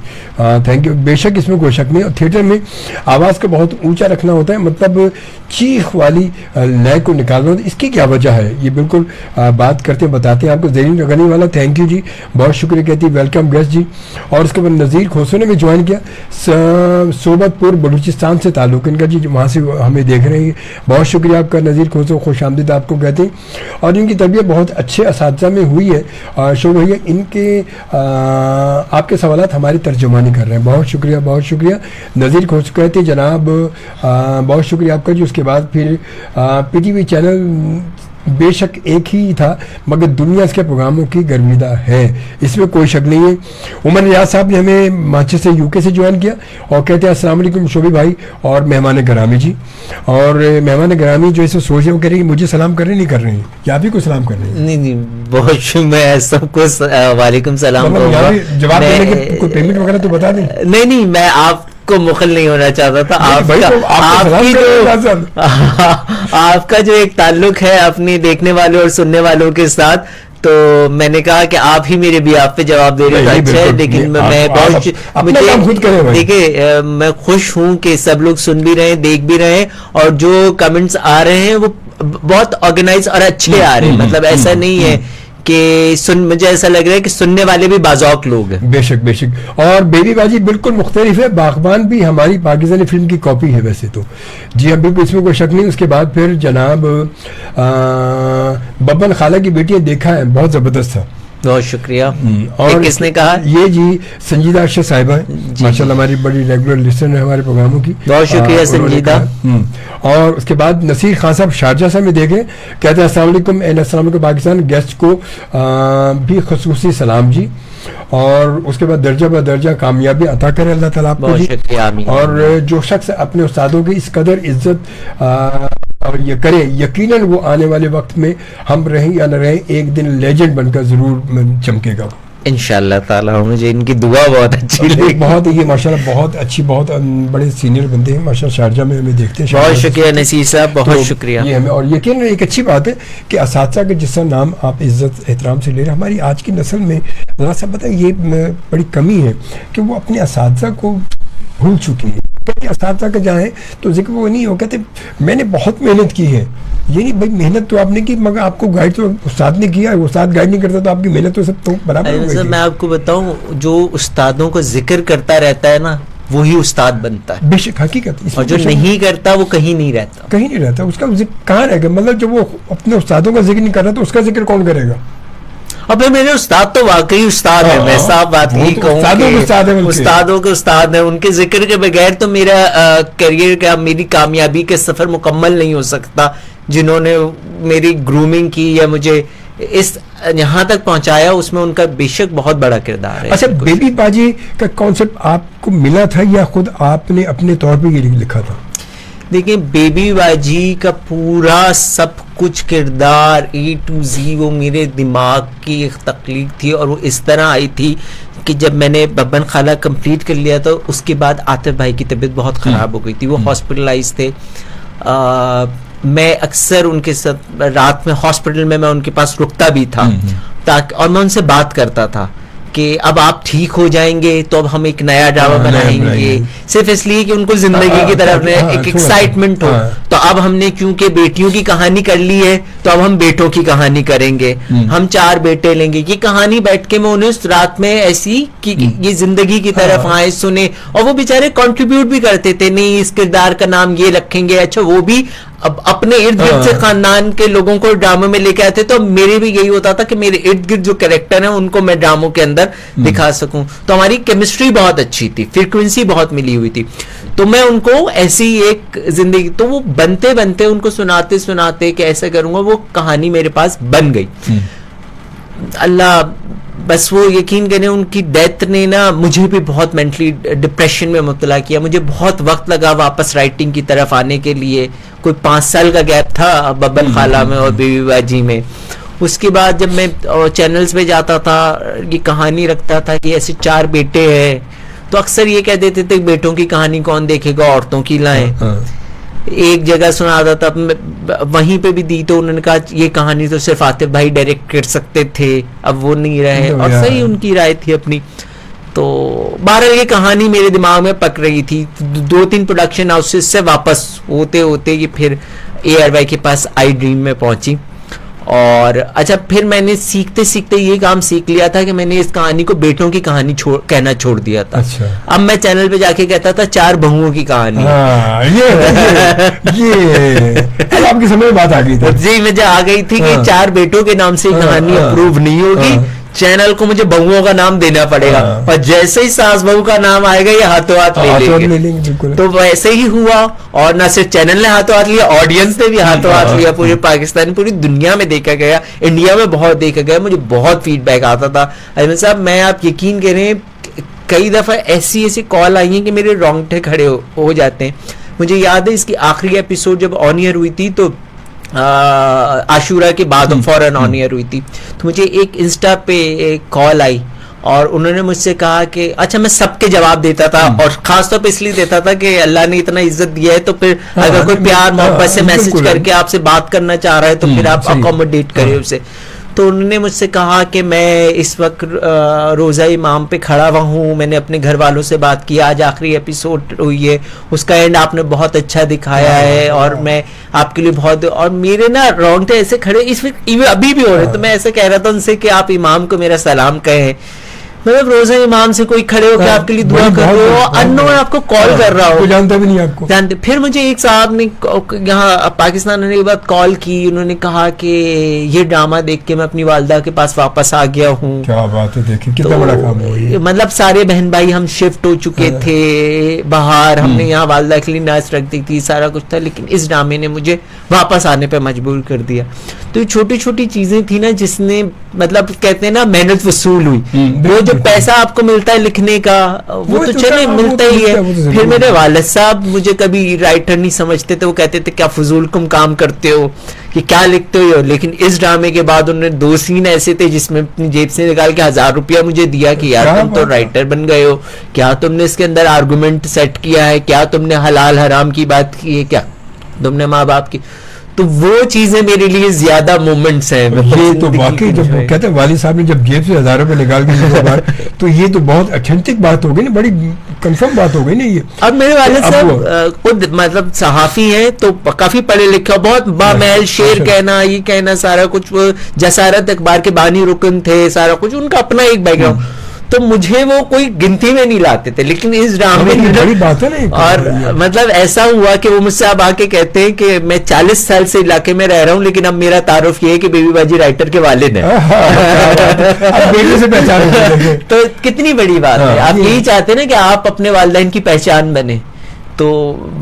थैंक यू। बेशक इसमें कोई शक नहीं, और थिएटर में आवाज़ को बहुत ऊँचा रखना होता है, मतलब चीख वाली लय को निकालना होता है, इसकी क्या वजह है ये बिल्कुल बात करते बताते हैं आपको। ज़रीन रगनी वाला थैंक यू जी, बहुत शुक्रिया कहती है, वेलकम गेस्ट जी। और उसके बाद नज़ीर खोसो ने भी ज्वाइन किया, सोबतपुर बलूचिस्तान से ताल्लुक़ इनका जी, वहाँ से हमें देख रहे हैं, बहुत शुक्रिया आपका नज़ीर खोसो, खुश आमदीद आपको कहते हैं। और इनकी तबीयत बहुत अच्छे असातिज़ा में हुई है, शो भैया इनके आपके सवालात हमारी तर्जुमानी कर रहे हैं, बहुत शुक्रिया, बहुत शुक्रिया। नज़ीर खोसो कहते हैं जनाब बहुत शुक्रिया आपका जी। उसके बाद फिर PTV चैनल बेशक एक ही था, मगर दुनिया के प्रोग्रामों की गर्विदा है, इसमें कोई शक नहीं है। उमर रियाज साहब ने हमें मैनचेस्टर UK से ज्वाइन किया, और कहते हैं अस्सलाम वालेकुम शोभी भाई और मेहमान ग्रामी जी। और मेहमान ग्रामी जो इसे सोच रहे हो, कह रही मुझे सलाम कर रही नहीं कर रही है, या भी कोई सलाम कर रही है? नहीं बहुत मैं सबको वालेकुम सलाम, जवाब देने के कोई पेमेंट वगैरह तो बता दें। नहीं मैं आप को मुखल नहीं होना चाहता था, आपका जो एक ताल्लुक है अपने देखने वालों और सुनने वालों के साथ, तो मैंने कहा कि आप ही मेरे भी आप पे जवाब दे रहे हैं, अच्छा है। लेकिन मैं बहुत देखिए मैं खुश हूं कि सब लोग सुन भी रहे हैं, देख भी रहे हैं, और जो कमेंट्स आ रहे हैं वो बहुत ऑर्गेनाइज और अच्छे आ रहे हैं, मतलब ऐसा नहीं है कि मुझे ऐसा लग रहा है कि सुनने वाले भी बाज़ौक लोग हैं। बेशक बेशक, और बेबी बाजी बिल्कुल मुख्तलिफ है, बागबान भी हमारी पाकिस्तानी फिल्म की कॉपी है वैसे तो जी, हाँ बिल्कुल, इसमें कोई शक नहीं। उसके बाद फिर जनाब बब्बन खाला की बेटियां देखा है, बहुत ज़बरदस्त था, बहुत शुक्रिया। और किसने कहा? ये जी संजीदा अर्शद साहिबा है, माशाल्लाह हमारी बड़ी रेगुलर लिसनर है हमारे प्रोग्रामों की, बहुत शुक्रिया संजीदा। और उसके बाद नसीर खान साहब शारजा से में देखे, कहते हैं अस्सलाम वालेकुम एंड अस्सलाम वालेकुम पाकिस्तान, गेस्ट को भी खुसूसी सलाम जी। और उसके बाद दर्जा ब दर्जा कामयाबी अता करे अल्लाह ताला आपको जी। और जो शख्स अपने उस्तादों की इस कदर इज्जत और ये करे, यकीनन वो आने वाले वक्त में हम रहें या न रहें एक दिन लेजेंड बनकर जरूर चमकेगा। इंशाल्लाह ताला, मुझे इनकी दुआ बहुत अच्छी लगी। बहुत ये माशाल्लाह बहुत अच्छी, बहुत बड़े सीनियर बंदे हैं माशाल्लाह, शारजा में हमें देखते हैं। बहुत शुक्रिया नसीर साहब, बहुत शुक्रिया। ये हमें, और यकीन एक अच्छी बात है कि असातिज़ा के जिसका नाम आप इज्जत एहतराम से ले रहे हैं, हमारी आज की नस्ल में ज़रा सा बताएं ये बड़ी कमी है कि वो अपने असातिज़ा को भूल चुकी है। कई असातिज़ा के जाएँ तो जिक्र वो नहीं हो, कहते मैंने बहुत मेहनत की है। ये नहीं भाई, मेहनत तो आपने की मगर आपको गाइड तो उस्ताद ने किया है, उस्ताद गाइड नहीं करता तो आपकी मेहनत तो सब तो बराबर हो गई। मैं आपको बताऊं, जो उस्तादों को जिक्र करता रहता है ना, वही उस्ताद बनता है। बेशक हकीकत, और जो नहीं करता वो कहीं नहीं रहता, कहीं नहीं रहता। उसका जिक्र कहाँ रहेगा? मतलब जब वो अपने उस्तादों का जिक्र नहीं कर रहा तो उसका जिक्र कौन करेगा? अब मेरे उस्ताद तो वाकई उस्ताद है, मैं साफ बात ही कहूँ, उस्तादों के उस्ताद है, उनके जिक्र के बगैर तो मेरा करियर का, मेरी कामयाबी के सफर मुकम्मल नहीं हो सकता। जिन्होंने मेरी ग्रूमिंग की या मुझे इस यहाँ तक पहुंचाया, उसमें उनका बेशक बहुत बड़ा किरदार है। अच्छा, बेबी बाजी का कॉन्सेप्ट आपको मिला था या खुद आपने अपने तौर पे ये लिखा था? देखिए, बेबी बाजी का पूरा सब कुछ किरदार A to Z वो मेरे दिमाग की एक तख्लीक थी, और वो इस तरह आई थी कि जब मैंने बब्बन खाला कंप्लीट कर लिया तो उसके बाद आतिफ भाई की तबीयत बहुत ख़राब हो गई थी, वो हॉस्पिटलाइज थे। मैं अक्सर उनके साथ रात में हॉस्पिटल में मैं उनके पास रुकता भी था, ताकि, और मैं उनसे बात करता था कि अब आप ठीक हो जाएंगे तो अब हम एक नया ड्रामा बनाएंगे, सिर्फ इसलिए कि उनको जिंदगी की तरफ एक एक्साइटमेंट हो। तो अब हमने क्योंकि बेटियों की कहानी कर ली है तो अब हम बेटों की कहानी करेंगे, हम 4 बेटे लेंगे। ये कहानी बैठ के मैं उन्हें उस रात में ऐसी कि ये जिंदगी की तरफ आए, सुने, और वो बेचारे कंट्रीब्यूट भी करते थे, नहीं इस किरदार का नाम ये रखेंगे। अच्छा, वो भी अब अपने इर्द गिर्द से खानदान के लोगों को ड्रामे में लेके आते, तो मेरे भी यही होता था कि मेरे इर्द गिर्द जो कैरेक्टर है उनको मैं ड्रामों के अंदर दिखा सकूं। तो हमारी केमिस्ट्री बहुत अच्छी थी, फ्रीक्वेंसी बहुत मिली हुई थी। तो मैं उनको ऐसी एक जिंदगी, तो वो बनते बनते उनको सुनाते सुनाते कि ऐसा करूंगा, वो कहानी मेरे पास बन गई। अल्लाह, बस वो यकीन करें, उनकी डेथ ने ना मुझे भी बहुत मेंटली डिप्रेशन में मुब्तला किया। मुझे बहुत वक्त लगा वापस राइटिंग की तरफ आने के लिए, कोई 5 साल का गैप था बब्बन खाला में और बेबी बाजी में। उसके बाद जब मैं चैनल्स पे जाता था, ये कहानी रखता था कि ऐसे 4 बेटे हैं, तो अक्सर ये कह देते थे बेटों की कहानी कौन देखेगा, औरतों की लाएं। एक जगह सुनाता था, वहीं पे भी दी, तो उन्होंने कहा ये कहानी तो सिर्फ आतिफ भाई डायरेक्ट कर सकते थे, अब वो नहीं रहे, और सही उनकी राय थी अपनी। तो बहरहाल ये कहानी मेरे दिमाग में पक रही थी। 2-3 प्रोडक्शन हाउसेस से वापस होते होते ये फिर ARY के पास आई ड्रीम में पहुंची। और अच्छा, फिर मैंने सीखते सीखते ये काम सीख लिया था कि मैंने इस कहानी को बेटों की कहानी कहना छोड़ दिया था। अच्छा। अब मैं चैनल पे जाके कहता था 4 बहुओं की कहानी। ये अब आपकी समय बात आ गई थी। जी, मुझे आ गई थी कि 4 बेटों के नाम से कहानी अप्रूव नहीं होगी, चैनल को मुझे बहुओं का नाम देना पड़ेगा, और जैसे ही सास बहू का नाम आएगा ये हाथों हाथ ले लेंगे। तो वैसे ही हुआ, और न सिर्फ चैनल ने हाथों हाथ लिया, ऑडियंस ने भी हाथों हाथ लिया। पूरे पाकिस्तान, पूरी दुनिया में देखा गया, इंडिया में बहुत देखा गया। मुझे बहुत फीडबैक आता था। अजमल साहब, मैं, आप यकीन करें, कई दफा ऐसी ऐसी कॉल आई है कि मेरे रोंगटे खड़े हो जाते हैं। मुझे याद है इसकी आखिरी एपिसोड जब ऑन ईयर हुई थी, तो आशूरा के बाद फौरन ऑन ईयर हुई थी, तो मुझे एक इंस्टा पे एक कॉल आई, और उन्होंने मुझसे कहा कि अच्छा, मैं सबके जवाब देता था, और खासतौर पे इसलिए देता था कि अल्लाह ने इतना इज्जत दिया है, तो फिर अगर कोई प्यार मोहब्बत से मैसेज करके आपसे बात करना चाह रहा है तो फिर आप अकोमोडेट करें उसे। तो उन्होंने मुझसे कहा कि मैं इस वक्त रोज़ा इमाम पे खड़ा हुआ हूँ, मैंने अपने घर वालों से बात की, आज आखिरी एपिसोड हुई है, उसका एंड आपने बहुत अच्छा दिखाया है, और मैं आपके लिए बहुत, और मेरे ना रोंगटे ऐसे खड़े इस वक्त अभी भी हो रहे। तो मैं ऐसे कह रहा था उनसे कि आप इमाम को मेरा सलाम कहें, मतलब रोजा इमाम से कोई खड़े होकर आपके लिए दुआ कर रहे हो, अन्नो में आपको कॉल कर रहा हो, जानता भी नहीं आपको, जानते। फिर मुझे एक साहब ने यहाँ पाकिस्तान आने के बाद कॉल की, उन्होंने कहा कि ये ड्रामा देख के मैं अपनी वालदा के पास वापस आ गया हूँ। क्या बात है, देखिए कितना बड़ा काम है। मतलब सारे बहन भाई हम शिफ्ट हो चुके थे बाहर, हमने यहाँ वालदा के लिए नर्स रख दी थी, सारा कुछ था, लेकिन इस ड्रामे ने मुझे वापस आने पे मजबूर कर दिया। तो छोटी छोटी चीजें थी ना, जिसने मतलब कहते हैं ना मेहनत वसूल हुई। वो जो पैसा आपको मिलता है लिखने का, वो तो चले मिलता ही है। फिर मेरे वालिद साहब मुझे कभी राइटर नहीं समझते थे, वो कहते थे क्या फजूल तुम काम करते हो, कि क्या लिखते हो, लेकिन इस ड्रामे के बाद उन्होंने 2 सीन ऐसे थे जिसमें अपनी जेब से निकाल के 1000 रुपया मुझे दिया कि यार तुम तो राइटर बन गए हो, क्या तुमने इसके अंदर आर्गुमेंट सेट किया है, क्या तुमने हलाल हराम की बात की है, क्या तुमने माँ बाप की। तो वो चीजें मेरे लिए ज्यादा मोमेंट्स हैं। ये तो वाकई जब कहते हैं वालिद साहब ने जब जेब से 1000 रुपए निकाल के तो ये तो बहुत ऑथेंटिक बात हो गई ना, बड़ी कंफर्म बात हो गई ना ये। अब मेरे वालिद साहब खुद मतलब सहाफी हैं, तो काफी पढ़े लिखे, बहुत बामहल शेर कहना, ये कहना सारा कुछ, वो जसारत अखबार के बानी रुकन थे, सारा कुछ उनका अपना एक बैकग्राउंड। तो मुझे वो कोई गिनती में नहीं लाते थे, लेकिन इस ड्रामे में बड़ी बात है ना। और मतलब ऐसा हुआ कि वो मुझसे अब आके कहते हैं कि मैं 40 साल से इलाके में रह रहा हूँ, लेकिन अब मेरा तारुफ ये है कि बेबी बाजी राइटर के वालिद हैं। बेटे से पहचान तो कितनी बड़ी बात है। आप यही चाहते हैं ना कि आप अपने वालिदैन की पहचान बने, तो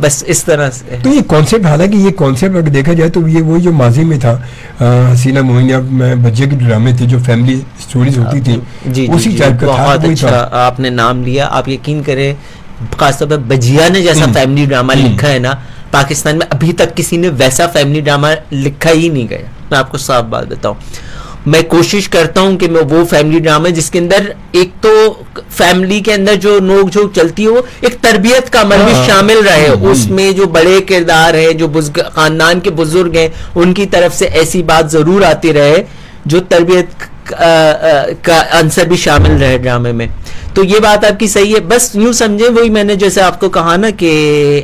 बस इस तरह से। तो ये कॉन्सेप्ट, हालांकि ये कॉन्सेप्ट अगर देखा जाए तो ये वही जो माजी में था, हसीना मोहिनिया में बच्चे के ड्रामे थे जो फैमिली स्टोरीज होती थी, जी, उसी टाइप का था। बहुत अच्छा आपने नाम लिया। आप यकीन करें, खासतौर पर बजिया ने जैसा फैमिली ड्रामा लिखा है ना, पाकिस्तान में अभी तक किसी ने वैसा फैमिली ड्रामा लिखा ही नहीं गया। मैं आपको साफ बात बताऊं, मैं कोशिश करता हूं कि मैं वो फैमिली ड्रामा जिसके अंदर एक तो फैमिली के अंदर जो नोक झोंक चलती है, वो एक तरबियत का अमल भी शामिल रहे, उसमें जो बड़े किरदार है, जो खानदान के बुजुर्ग हैं, उनकी तरफ से ऐसी बात जरूर आती रहे जो तरबियत का आंसर भी शामिल रहे ड्रामे में। तो ये बात आपकी सही है। बस यूं समझे, वही मैंने जैसे आपको कहा ना कि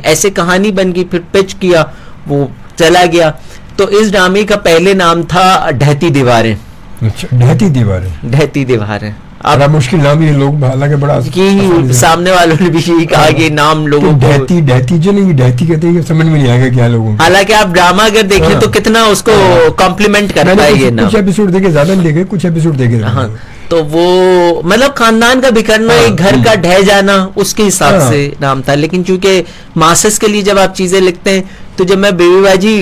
ऐसे कहानी बन गई, फिर पिच किया, वो चला गया। तो इस ड्रामे का पहले नाम था ढहती दीवारें। अच्छा, ढहती दीवारें। ढहती दीवारें बड़ा मुश्किल नाम, ये लोग हालांकि बड़ा कि सामने वालों ने भी यही कहा कि नाम लोगों को ढहती जो नहीं, ढहती कहते हैं, समझ में नहीं आएगा क्या लोगों को। हालांकि आप ड्रामा अगर देखें तो कितना उसको कॉम्प्लीमेंट करता है ये नाम। कुछ एपिसोड देखे, ज्यादा नहीं देखे, कुछ एपिसोड देखे। हाँ, तो वो मतलब खानदान का बिखरना, एक घर का ढह जाना, उसके हिसाब से नाम था। लेकिन चूंकि मासेस के लिए जब आप चीजें लिखते हैं, तो जब मैं बेबी बाजी,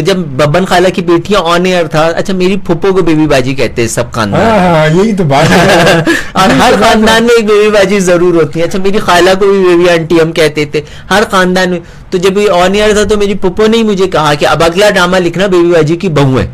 जब बब्बन खाला की बेटियां ऑन एयर था, अच्छा मेरी फुप्पो को बेबी बाजी कहते हैं सब खानदान। यही तो बात है। और हर खानदान में एक बेबी बाजी जरूर होती है। अच्छा मेरी खाला को भी बेबी आंटी हम कहते थे हर खानदान में। तो जब ये ऑन एयर था तो मेरी फुप्पो ने मुझे कहा कि अब अगला ड्रामा लिखना बेबी बाजी की बहू है।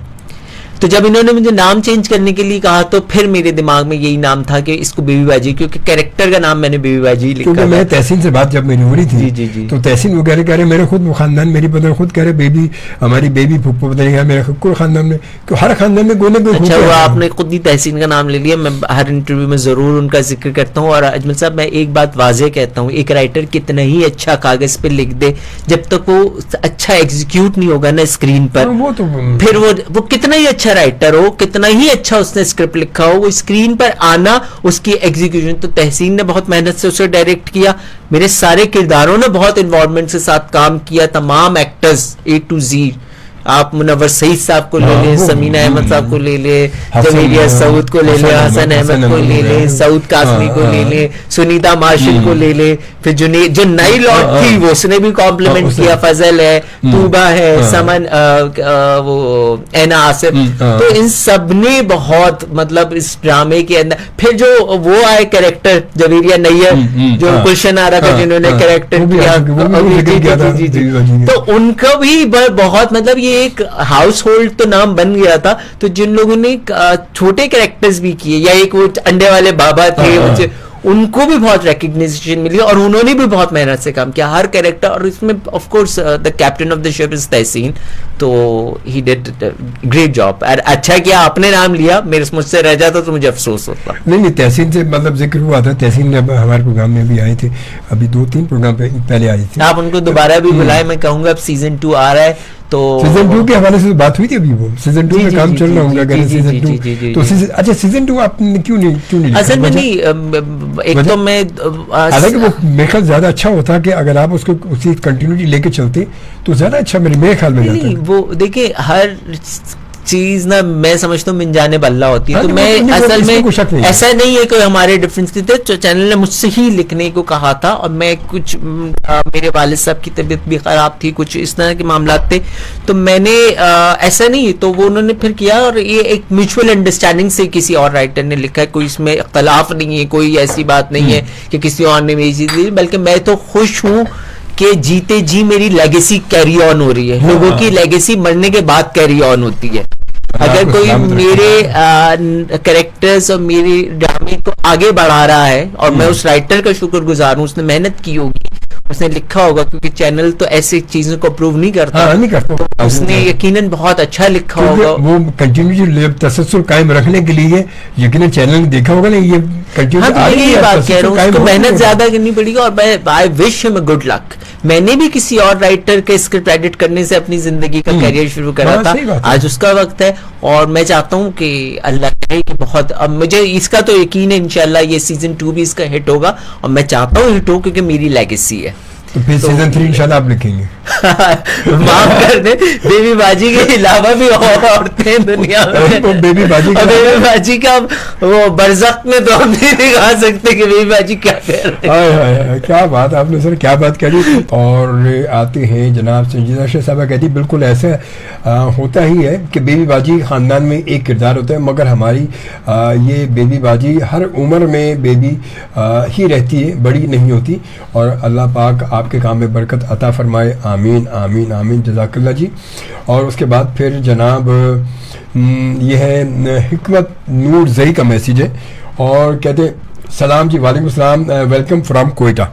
तो जब इन्होंने मुझे नाम चेंज करने के लिए कहा, तो फिर मेरे दिमाग में यही नाम था कि इसको बेबी बाजी, क्योंकि कैरेक्टर का नाम मैंने बेबी बाजी लिखा। क्योंकि मैं तहसीन से बात जब मेरी हो रही थी, जी, जी। तो तहसीन वो कह रहे मेरे खुद खानदान, मेरी पता खुद कह रहे बेबी, हमारी बेबी फुप्पो पता नहीं मेरे खुद खानदान में, हर खानदान में कोई ना कोई। अच्छा, वो आपने खुद ही तहसीन का नाम ले लिया। मैं हर इंटरव्यू में जरूर उनका जिक्र करता हूँ। और अजमल साहब, मैं एक बात वाजे कहता हूँ, एक राइटर कितना ही अच्छा कागज पे लिख दे, जब तक वो अच्छा एग्जीक्यूट नहीं होगा ना स्क्रीन पर, वो तो फिर वो कितना ही अच्छा राइटर हो, कितना ही अच्छा उसने स्क्रिप्ट लिखा हो, वो स्क्रीन पर आना, उसकी एग्जीक्यूशन। तो तहसीन ने बहुत मेहनत से उसे डायरेक्ट किया, मेरे सारे किरदारों ने बहुत इन्वॉल्वमेंट के साथ काम किया, तमाम एक्टर्स A to Z। आप मुनव्वर सईद साहब को ले लें, समीना अहमद साहब को ले लें, जवेरिया सऊद को ले लें, हसन अहमद को ले लें, सऊद कासमी को ले लें, सुनीता मार्शल को ले लें, फिर जो नई लॉट थी वो उसने भी कॉम्प्लीमेंट किया, फजल है, तूबा है, समन, वो ऐना आसिफ। तो इन सब ने बहुत मतलब इस ड्रामे के अंदर, फिर जो वो आए कैरेक्टर जवेरिया नैयर, जो गुलशन आरा का जिन्होंने कैरेक्टर किया, तो उनका भी बहुत मतलब ये एक हाउस होल्ड तो नाम बन गया था। तो जिन लोगों ने छोटे कैरेक्टर्स भी किए, या एक वो अंडे वाले बाबा थे, उनको भी बहुत रिकग्निशन मिली और उन्होंने भी बहुत मेहनत से काम किया हर कैरेक्टर। और इसमें of course the captain of the ship is Tehseen, तो ही डिड ग्रेट जॉब। अच्छा किया आपने नाम लिया, मुझसे रह जाता तो मुझे अफसोस होता। नहीं, तहसीन से मतलब जिक्र हुआ था, तहसीन ने हमारे प्रोग्राम में भी आए थे, अभी 2-3 प्रोग्राम पहले आए थे। आप उनको दोबारा भी बुलाए, मैं कहूँगा अब सीजन 2 आ रहा है, तो सीजन 2 के हवाले से बात हुई थी अभी, वो सीजन 2 में काम चल रहा होगा सीजन 2। तो अच्छा सीजन 2 आपने क्यों नहीं असल में नहीं, एक तो मैं हालांकि वो मेरे ख्याल ज्यादा अच्छा होता कि अगर आप उसको उसी कंटिन्यूटी लेके चलते तो ज्यादा अच्छा मेरे ख्याल में नहीं, वो देखिए हर चीज ना मैं समझता हूँ मिन जाने बल्ला होती है। तो मैं असल में ऐसा नहीं है कोई हमारे डिफरेंस थे, तो चैनल ने मुझसे ही लिखने को कहा था, और मैं कुछ मेरे वालिद साहब की तबीयत भी खराब थी, कुछ इस तरह के मामला थे, तो मैंने ऐसा नहीं, तो वो उन्होंने फिर किया, और ये एक म्यूचुअल अंडरस्टैंडिंग से किसी और राइटर ने लिखा है, कोई इसमें इख्तलाफ नहीं है, कोई ऐसी बात नहीं है कि किसी और ने मेरी चीज दी, बल्कि मैं तो खुश हूँ कि जीते जी मेरी लेगेसी कैरी ऑन हो रही है। लोगों की लेगेसी मरने के बाद कैरी ऑन होती है। अगर कोई मेरे कैरेक्टर्स और मेरे ड्रामे को आगे बढ़ा रहा है और मैं उस राइटर का शुक्रगुजार हूँ, उसने मेहनत की होगी, उसने लिखा होगा, क्योंकि चैनल तो ऐसी चीजों को अप्रूव नहीं करता। नहीं करता। तो उसने यकीनन बहुत अच्छा लिखा होगा। वो कंटिन्यू तसल्सल कायम रखने के लिए यकीनन चैनल ने देखा होगा ना, ये कंटिन्यू। हाँ, तो ये बात कह रहा हूँ, उसको मेहनत ज्यादा करनी पड़ेगी। और मैं I wish him good luck. मैंने भी किसी और राइटर के स्क्रिप्ट एडिट करने से अपनी जिंदगी का करियर शुरू करा था। आज उसका वक्त है और मैं चाहता हूँ कि अल्लाह करे कि बहुत, अब मुझे इसका तो यकीन है इंशाल्लाह ये सीजन 2 भी इसका हिट होगा और मैं चाहता हूँ हिट हो, क्योंकि मेरी लेगेसी है। तो फिर सीजन 3 इंशाल्लाह आप लिखेंगे। माफ कर दे, बेबी बाजी के अलावा भी और औरतें दुनिया में। तो बेबी बाजी का वो बरज़ख में तो हम नहीं दिखा सकते कि बेबी बाजी क्या कह रहे हैं। क्या बात आपने सर, क्या बात करी। और आते हैं जनाब संजीदा शाह साहबा, कहती बिल्कुल ऐसा होता ही है कि बेबी बाजी खानदान में एक किरदार होता है, मगर हमारी ये बेबी बाजी हर उम्र में बेबी ही रहती है, बड़ी नहीं होती। और अल्लाह पाक आपके काम में बरकत अता फरमाए, आमीन आमीन आमीन, जज़ाकल्लाह जी। और उसके बाद फिर जनाब ये है हिकमत नूर जही का मैसेज है और कहते सलाम जी, वालेकुम सलाम, वेलकम फ्रॉम कोयटा।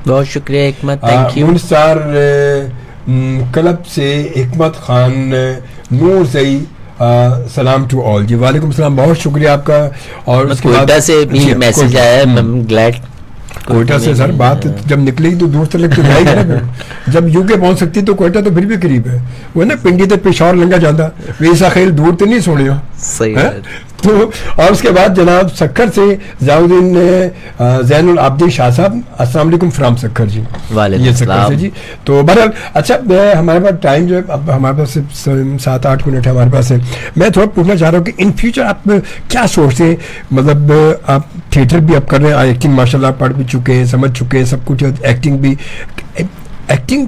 बहुत शुक्रिया हिकमत, थैंक यू। मुनसार क्लब से हिकमत खान नूर जही, सलाम टू ऑल जी। वालेकुम सलाम, बहुत शुक्रिया आपका। और उसके बाद कोयटा से भी मैसेज आया है, आई एम ग्लैड। कोयटा से सर बात जब निकलेगी तो दूर तक तो जाएगी ना। जब यूके पहुंच सकती तो कोयटा तो फिर भी करीब है। वो ना पिंडी तो पेशावर लंगा जाता, वैसा खेल दूर तो नहीं सोने सही है। तो और उसके बाद जनाब सक्खर से जाउद्दीन जैनुल आबदी शाह साहब, अस्सलाम वालेकुम फ्राम सक्खर जी। ये सक्खर से जी। तो बहरहाल अच्छा, हमारे पास टाइम जो है अब हमारे पास 7-8 मिनट है हमारे पास है। मैं थोड़ा पूछना चाह रहा हूँ कि इन फ्यूचर आप क्या सोचते हैं, मतलब आप थिएटर भी आप कर रहे हैं, एक्टिंग माशाल्लाह पढ़ भी चुके हैं, समझ चुके हैं सब कुछ, एक्टिंग भी, एक्टिंग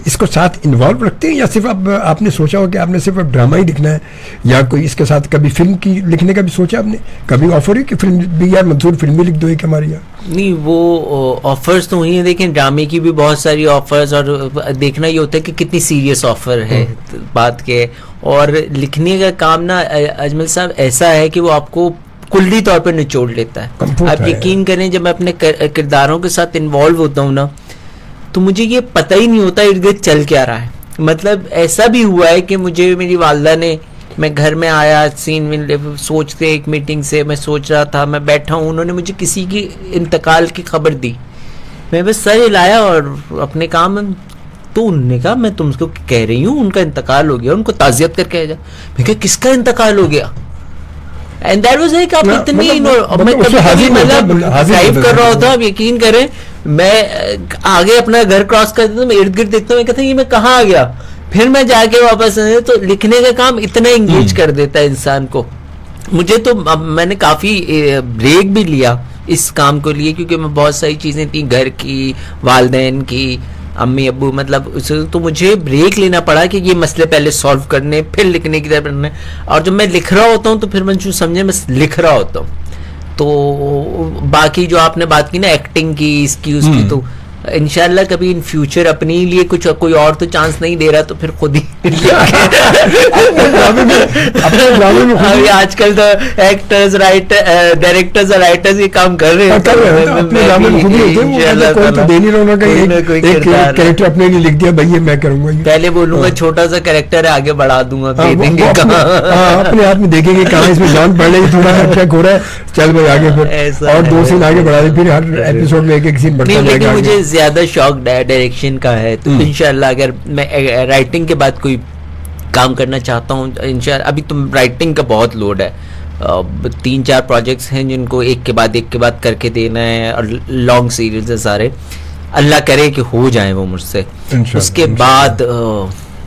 इसको साथ इन्वॉल्व रखते हैं या सिर्फ आपने सोचा हो कि आपने सिर्फ ड्रामा ही लिखना है, या कोई इसके साथ कभी फिल्म की लिखने का भी सोचा आपने? कभी ऑफर हुई कि फिल्म भी, यार मंसूर फिल्म भी लिख दो एक हमारी? यहाँ नहीं, वो ऑफर्स तो हुई है, देखें ड्रामे की भी बहुत सारी ऑफर्स, और देखना ये होता है कि कितनी सीरियस ऑफर है बात के। और लिखने का काम ना अजमल साहब ऐसा है कि वो आपको कुल्ली तौर पर निचोड़ लेता है। आप यकीन करें, जब मैं अपने किरदारों के साथ इन्वॉल्व होता हूँ ना, तो मुझे ये पता ही नहीं होता इर्द गिर्द चल क्या रहा है। मतलब ऐसा भी हुआ है कि मुझे मेरी वालदा ने, मैं घर में आया सीन में सोचते, एक मीटिंग से मैं सोच रहा था, मैं बैठा हूँ, उन्होंने मुझे किसी की इंतकाल की खबर दी, मैं बस सर हिलाया और अपने काम में, तो उन्होंने कहा मैं तुमको कह रही हूँ उनका इंतकाल हो गया, उनको ताज़ियत करके आ जा। मैं कहा किसका इंतकाल हो गया? एंड दैट वाज लाइक, आप इतनी मैं कभी मतलब ड्राइव कर रहा होता, आप यकीन करें, मैं आगे अपना घर क्रॉस कर देता हूँ, मैं इर्द गिर्द देखता हूँ, मैं कहता हूँ ये मैं कहाँ आ गया, फिर मैं जाके वापस आया। तो लिखने का काम इतना इंगेज कर देता है इंसान को। मुझे तो मैंने काफी ब्रेक भी लिया इस काम को लिए, क्योंकि मैं बहुत सारी चीजें थी घर की, वालदैन की, अम्मी अब्बू, मतलब तो मुझे ब्रेक लेना पड़ा कि ये मसले पहले सॉल्व करने, फिर लिखने की तरफ बढ़ने। और जब मैं लिख रहा होता हूँ तो फिर मैं जो समझे मैं लिख रहा होता हूँ। तो बाकी जो आपने बात की ना एक्टिंग की, इसकी उसकी, तो इंशाल्लाह कभी इन फ्यूचर अपने लिए कुछ, कोई और तो चांस नहीं दे रहा तो फिर खुद ही अभी आजकल तो एक्टर्स, डायरेक्टर्स और राइटर्स ये काम कर रहे हैं। कैरेक्टर अपने लिए लिख दिया, भैया मैं करूंगा, पहले बोलूंगा छोटा सा कैरेक्टर है, आगे बढ़ा दूंगा, दे देंगे अपने आप में देखेंगे कहाँ इसमें जान पड़ रही, थोड़ा अटैक हो रहा है, चल भाई आगे, फिर और 2 सीन आगे बढ़ा दे, फिर हर एपिसोड में एक सीन बढ़ता जाएगा। मुझे ज्यादा शौक डायरेक्शन का है, तो इंशाल्लाह अगर मैं राइटिंग के बाद कोई काम करना चाहता हूँ इंशाल्लाह। अभी तो राइटिंग का बहुत लोड है, 3-4 प्रोजेक्ट्स हैं जिनको एक के बाद करके देना है, और लॉन्ग सीरीज है सारे, अल्लाह करे कि हो जाए वो मुझसे। उसके बाद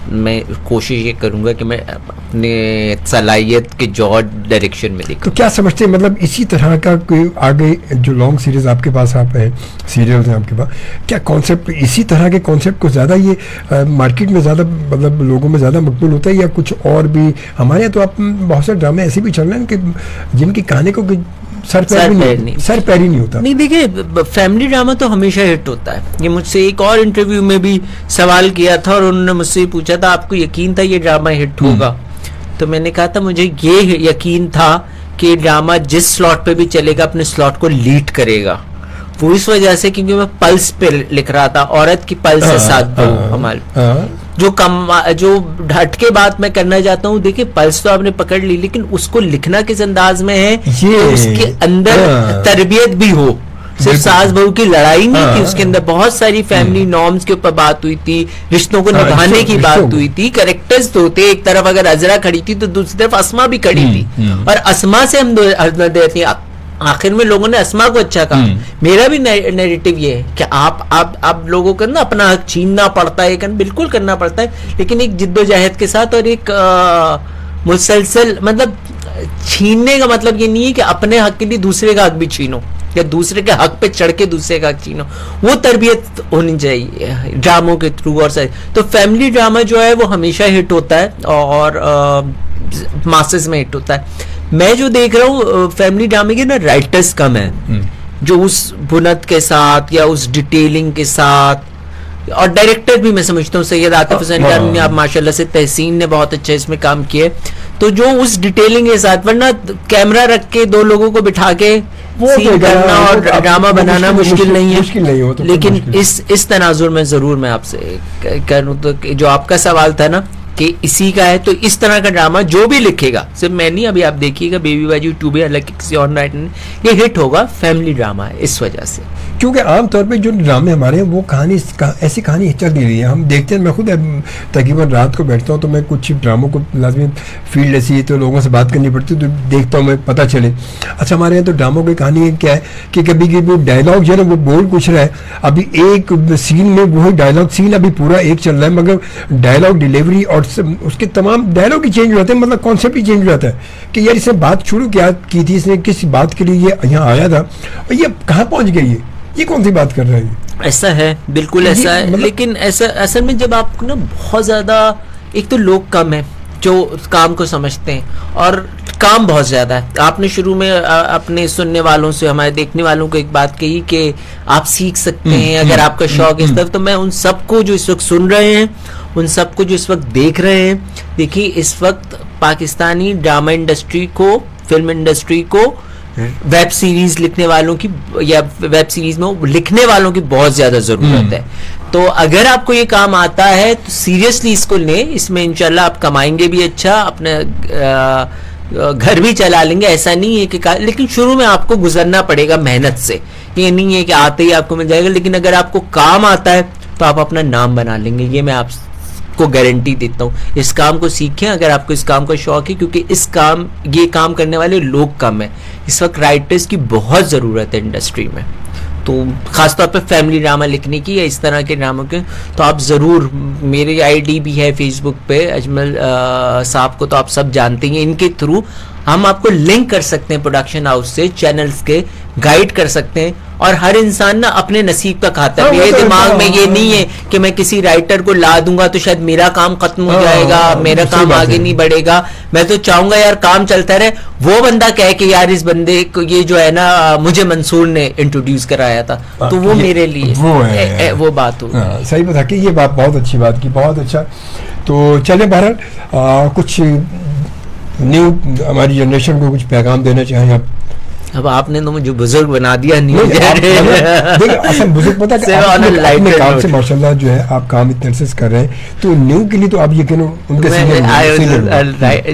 मैं कोशिश ये करूंगा कि मैं अपने सलाहियत के जॉब डायरेक्शन में देखूं। तो क्या समझते हैं, मतलब इसी तरह का कोई आगे जो लॉन्ग सीरीज आपके पास आप है, सीरियल्स हैं आपके पास, क्या कॉन्सेप्ट इसी तरह के कॉन्सेप्ट को ज़्यादा ये मार्केट में ज़्यादा, मतलब लोगों में ज़्यादा मकबूल होता है, या कुछ और भी? हमारे यहाँ तो आप बहुत सारे ड्रामे ऐसे भी चल रहे हैं कि जिनकी कहानी को सर पैर ही नहीं होता। नहीं देखिए, फैमिली ड्रामा तो हमेशा हिट होता है। ये मुझसे एक और इंटरव्यू में भी सवाल किया था और उन्होंने मुझसे पूछा था आपको यकीन था ये ड्रामा हिट होगा? तो मैंने कहा था मुझे ये यकीन था कि ड्रामा जिस स्लॉट पे भी चलेगा अपने स्लॉट को लीड करेगा। वो इस वजह से क्योंकि मैं पल्स पे लिख रहा था, औरत की पल्स है साथ हमारे जो ढट के बात मैं करना चाहता हूँ। देखिए पल्स तो आपने पकड़ ली, लेकिन उसको लिखना किस अंदाज में है कि उसके अंदर तरबियत भी हो। सिर्फ सास बहू की लड़ाई नहीं थी, उसके अंदर बहुत सारी फैमिली नॉर्म्स के ऊपर बात हुई थी, रिश्तों को निभाने की बात हुई थी, कैरेक्टर्स तो थे। एक तरफ अगर अजरा खड़ी थी तो दूसरी तरफ अस्मा भी खड़ी थी, और अस्मा से हम देती आखिर में लोगों ने अस्मा को अच्छा कहा। मेरा भी नैरेटिव ये है कि आप लोगों को ना अपना हक छीनना पड़ता है, बिल्कुल करना पड़ता है, लेकिन एक जिद्दोजहद के साथ और एक मुसलसल, मतलब छीनने का मतलब ये नहीं है कि अपने हक के लिए दूसरे का हक भी छीनो या दूसरे के हक पे चढ़ के दूसरे का हक छीनो। वो तरबियत होनी चाहिए ड्रामों के थ्रू। और सही तो फैमिली ड्रामा जो है वो हमेशा हिट होता है और मासेस में हिट होता है। मैं जो देख रहा हूँ फैमिली ड्रामे के ना राइटर्स कम है जो उस बुनत के साथ या उस डिटेलिंग के साथ, और डायरेक्टर भी मैं समझता हूँ सैयद आतिफ हुसैन खान आप माशाल्लाह से, तहसीन ने बहुत अच्छा इसमें काम किया, तो जो उस डिटेलिंग के साथ, वरना कैमरा रख के दो लोगों को बिठा के सीन करना और ड्रामा बनाना मुश्किल नहीं है। लेकिन इस तनाजुर में जरूर मैं आपसे करूँ तो जो आपका सवाल था ना कि इसी का है, तो इस तरह का ड्रामा जो भी लिखेगा, सिर्फ मैं नहीं, अभी आप देखिएगा बेबी बाजी 2 भी अलग किसी और राइटर ने, ये हिट होगा, फैमिली ड्रामा है इस वजह से। क्योंकि आमतौर पे जो ड्रामे हमारे हैं वो कहानी ऐसी कहानी चल नहीं रही है, हम देखते हैं। मैं खुद तकरीबन रात को बैठता हूँ तो मैं कुछ ड्रामों को लाजमी फील्ड ऐसी है तो लोगों से बात करनी पड़ती है, तो देखता हूँ मैं, पता चले। अच्छा, हमारे यहाँ तो ड्रामों की कहानी क्या है कि कभी वो डायलॉग जो है ना वो बोल कुछ रहा है, अभी एक सीन में वो डायलॉग सीन अभी पूरा एक चल रहा है, मगर डायलॉग डिलीवरी और उसके तमाम डायलॉग ही चेंज हो जाते हैं, मतलब कॉन्सेप्ट ही चेंज हो जाता है कि यार इसने बात शुरू क्या की थी, इसने किस बात के लिए ये यहाँ आया था और ये कहाँ पहुँच गई है, ये कौन सी बात कर रहा है। ऐसा है, बिल्कुल ऐसा है, मतलब लेकिन ऐसा असल में जब आप ना बहुत ज्यादा, एक तो लोग कम है जो काम को समझते हैं और काम बहुत ज्यादा है। आपने शुरू में अपने सुनने वालों से, हमारे देखने वालों को एक बात कही कि आप सीख सकते हैं अगर आपका शौक इस तरफ, तो मैं उन सबको जो इस वक्त सुन रहे हैं, उन सबको जो इस वक्त देख रहे हैं, देखिए इस वक्त पाकिस्तानी ड्रामा इंडस्ट्री को, फिल्म इंडस्ट्री को, वेब सीरीज लिखने वालों की या वेब सीरीज में लिखने वालों की बहुत ज्यादा जरूरत है। तो अगर आपको ये काम आता है तो सीरियसली इसको लें, इसमें इंशाल्लाह आप कमाएंगे भी अच्छा, अपने घर भी चला लेंगे, ऐसा नहीं है कि लेकिन शुरू में आपको गुजरना पड़ेगा मेहनत से, ये नहीं है कि आते ही आपको मिल जाएगा, लेकिन अगर आपको काम आता है तो आप अपना नाम बना लेंगे, ये मैं आपको गारंटी देता हूँ। इस काम को सीखें अगर आपको इस काम का शौक है, क्योंकि ये काम करने वाले लोग कम है, इस वक्त राइटर्स की बहुत ज़रूरत है इंडस्ट्री में, तो खासतौर पर फैमिली ड्रामा लिखने की या इस तरह के ड्रामों के। तो आप ज़रूर, मेरी आईडी भी है फेसबुक पे, अजमल साहब को तो आप सब जानते हैं, इनके थ्रू हम आपको लिंक कर सकते हैं प्रोडक्शन हाउस से, चैनल्स के गाइड कर सकते हैं। और हर इंसान ना अपने नसीब का खाता है, मेरे दिमाग में ये नहीं है कि मैं किसी राइटर को ला दूंगा तो शायद मेरा काम खत्म हो जाएगा, मेरा काम आगे नहीं बढ़ेगा। मैं तो चाहूंगा यार काम चलता रहे, वो बंदा कहे कि यार इस बंदे को ये जो है ना मुझे मंसूर ने इंट्रोड्यूस कराया था, तो वो मेरे लिए वो बात हो। सही बता कि ये बात बहुत अच्छी बात की, बहुत अच्छा। तो चले बहरहाल कुछ न्यू हमारी जनरेशन को कुछ पैगाम देना चाहें आप? अब आपने तो मुझे बुजुर्ग बना दिया, नहीं असल बुजुर्ग पता है काम से माशाल्लाह जो है आप काम इतने से कर रहे हैं, तो न्यू के लिए तो आप ये कहना उनके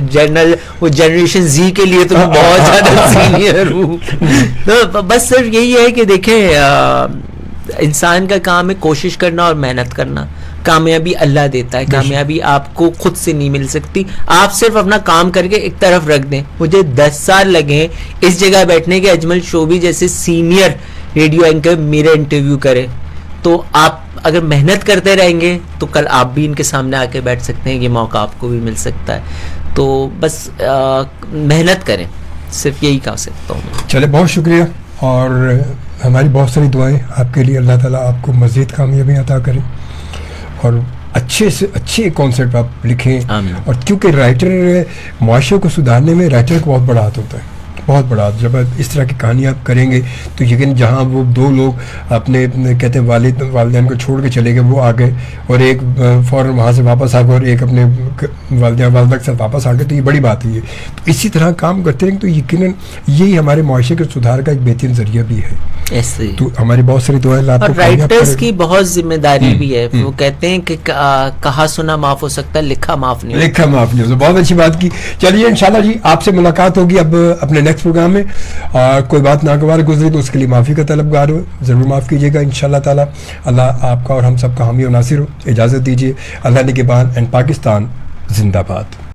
जनरल वो जनरेशन जी के लिए तो मैं बहुत ज्यादा सीनियर हूँ। तो बस सिर्फ यही है कि देखें इंसान का काम है कोशिश करना और मेहनत करना। कामयाबी अल्लाह देता है, कामयाबी आपको खुद से नहीं मिल सकती, आप सिर्फ अपना काम करके एक तरफ रख दें। मुझे 10 साल लगे इस जगह बैठने के, अजमल शोभी जैसे सीनियर रेडियो एंकर मेरा इंटरव्यू करे, तो आप अगर मेहनत करते रहेंगे तो कल आप भी इनके सामने आके बैठ सकते हैं, ये मौका आपको भी मिल सकता है। तो बस मेहनत करें, सिर्फ यही कह सकता हूँ। चले, बहुत शुक्रिया और हमारी बहुत सारी दुआएं आपके लिए, अल्लाह ताला आपको मज़ीद कामयाबी अता करे और अच्छे से अच्छे कॉन्सेप्ट आप लिखें। और क्योंकि राइटर, मुआशरे को सुधारने में राइटर को बहुत बड़ा हाथ होता है, बहुत बड़ा। जब आप इस तरह की कहानी आप करेंगे तो यकीन जहाँ वो दो लोग अपने कहते हैं वालिदैन को छोड़ के चले गए, वो आ गए और एक फ़ौरन वहाँ से वापस आ गए और एक अपने वालदा के साथ वापस आ गए, तो ये बड़ी बात है। तो इसी तरह काम करते रहेंगे तो यकीनन यही हमारे मुआशरे के सुधार का एक बेहतरीन जरिया भी है। ऐसे तो हमारी बहुत सारी दुआएं और राइटर्स की बहुत जिम्मेदारी भी है। वो कहते हैं कि कहा सुना माफ हो सकता है, लिखा माफ नहीं, लिखा माफ नहीं हो। बहुत अच्छी बात की। चलिए इंशाल्लाह जी आपसे मुलाकात होगी अब अपने नेक्स्ट प्रोग्राम में। कोई बात नागवार गुजरी तो उसके लिए माफ़ी का तलबगार हो, ज़रूर माफ़ कीजिएगा इंशाल्लाह ताला। अल्लाह आपका और हम सबका हामी और नासिर हो। इजाज़त दीजिए। अल्लाह निगहबान एंड पाकिस्तान जिंदाबाद।